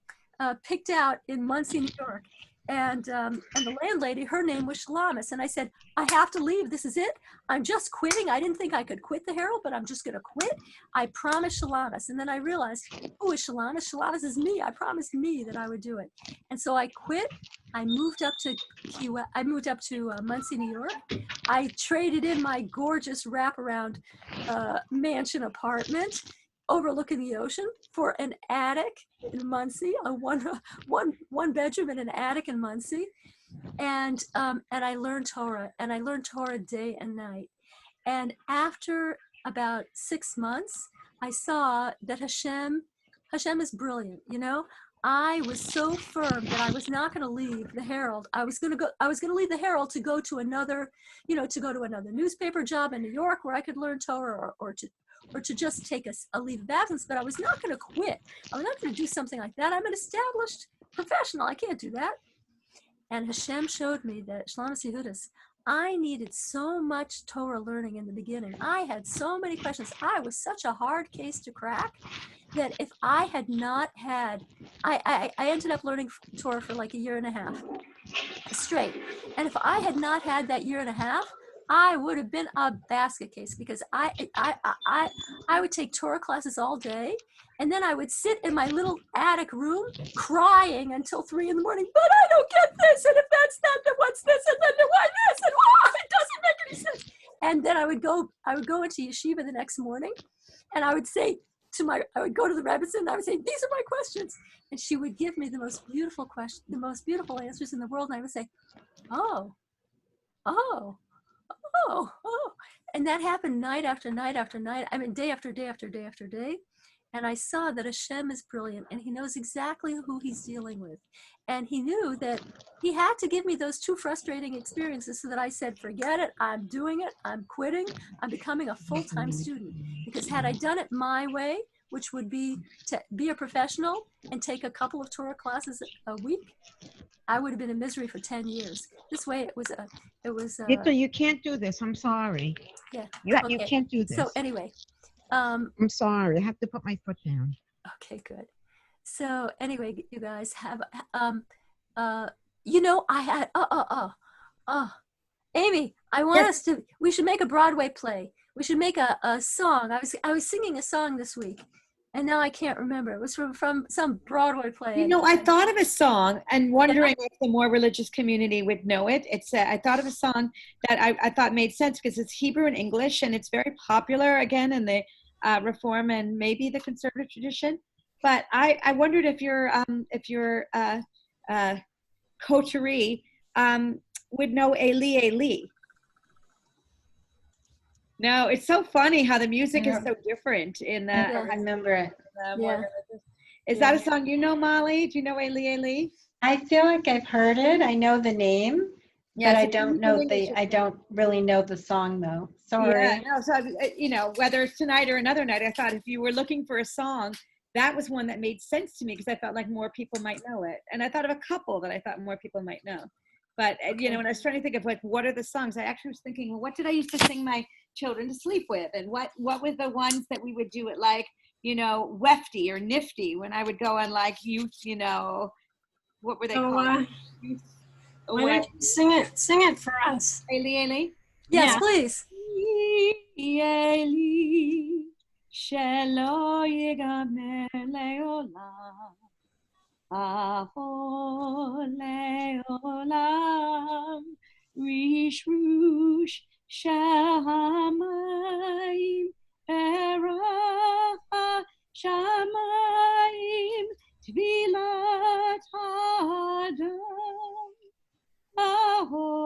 picked out in Muncie, New York. And the landlady, her name was Shalamis. And I said, I have to leave. This is it. I'm just quitting. I didn't think I could quit the Herald, but I'm just going to quit. I promised Shalamis. And then I realized, who is Shalamis? Shalamis is me. I promised me that I would do it. And so I quit. I moved up to Muncie, New York. I traded in my gorgeous wraparound mansion apartment overlooking the ocean for an attic in Muncie, a one bedroom and an attic in Muncie, and I learned Torah, and I learned Torah day and night. And after about 6 months, I saw that Hashem is brilliant. You know, I was so firm that I was not going to leave the Herald. I was going to leave the Herald to go to another, you know, to go to another newspaper job in New York where I could learn Torah, or to just take a leave of absence, but I was not going to quit. I was not going to do something like that. I'm an established professional. I can't do that. And Hashem showed me that, Shalamis Yehudis, I needed so much Torah learning in the beginning. I had so many questions. I was such a hard case to crack that if I had not had, I ended up learning Torah for like 1.5 years straight. And if I had not had that 1.5 years, I would have been a basket case, because I would take Torah classes all day, and then I would sit in my little attic room crying until 3 a.m. But I don't get this, and if that's not, then what's this, and then why this, and it doesn't make any sense. And then I would go into yeshiva the next morning, and I would say I would go to the Rebbitzin, and I would say, these are my questions, and she would give me the most beautiful question, the most beautiful answers in the world, and I would say, oh. And that happened night after night after night. I mean, day after day after day after day. And I saw that Hashem is brilliant, and he knows exactly who he's dealing with. And he knew that he had to give me those 2 frustrating experiences so that I said, forget it, I'm doing it, I'm quitting, I'm becoming a full-time student. Because had I done it my way, which would be to be a professional and take a couple of Torah classes a week, I would have been in misery for 10 years. This way it was Victor, you can't do this. I'm sorry. yeah. You Okay. can't do this. So anyway, I'm sorry. I have to put my foot down. okay, good. So anyway, you guys have, you know, I had, Amy, I want us to, we should make a Broadway play. We should make a song. I was singing a song this week and now I can't remember. It was from some Broadway play. You know, I thought of a song and wondering if the more religious community would know it. I thought of a song that I thought made sense because it's Hebrew and English and it's very popular again in the Reform and maybe the conservative tradition. But I wondered if your coterie would know Eli Eli. No, it's so funny how the music is so different in I the. don't remember it. More religious. Is that a song you know, Molly? Do you know Eli Eli? I feel like I've heard it. I know the name, but I don't know I don't really know the song though. Sorry. Yeah, no, so you know, whether it's tonight or another night, I thought if you were looking for a song, that was one that made sense to me because I felt like more people might know it. And I thought of a couple that I thought more people might know. But you know, when I was trying to think of like what are the songs, I actually was thinking, well, what did I used to sing my children to sleep with, and what were the ones that we would do it like, you know, Wefty or Nifty when I would go on like youth, you know, what were they called? Why don't you sing it for us? Eli Eli. Yes, Yeah. please. Eli shelo yigamer leolam, ahol leolam, rish rush shamayim, berach shamayim, tvilat adam, ahol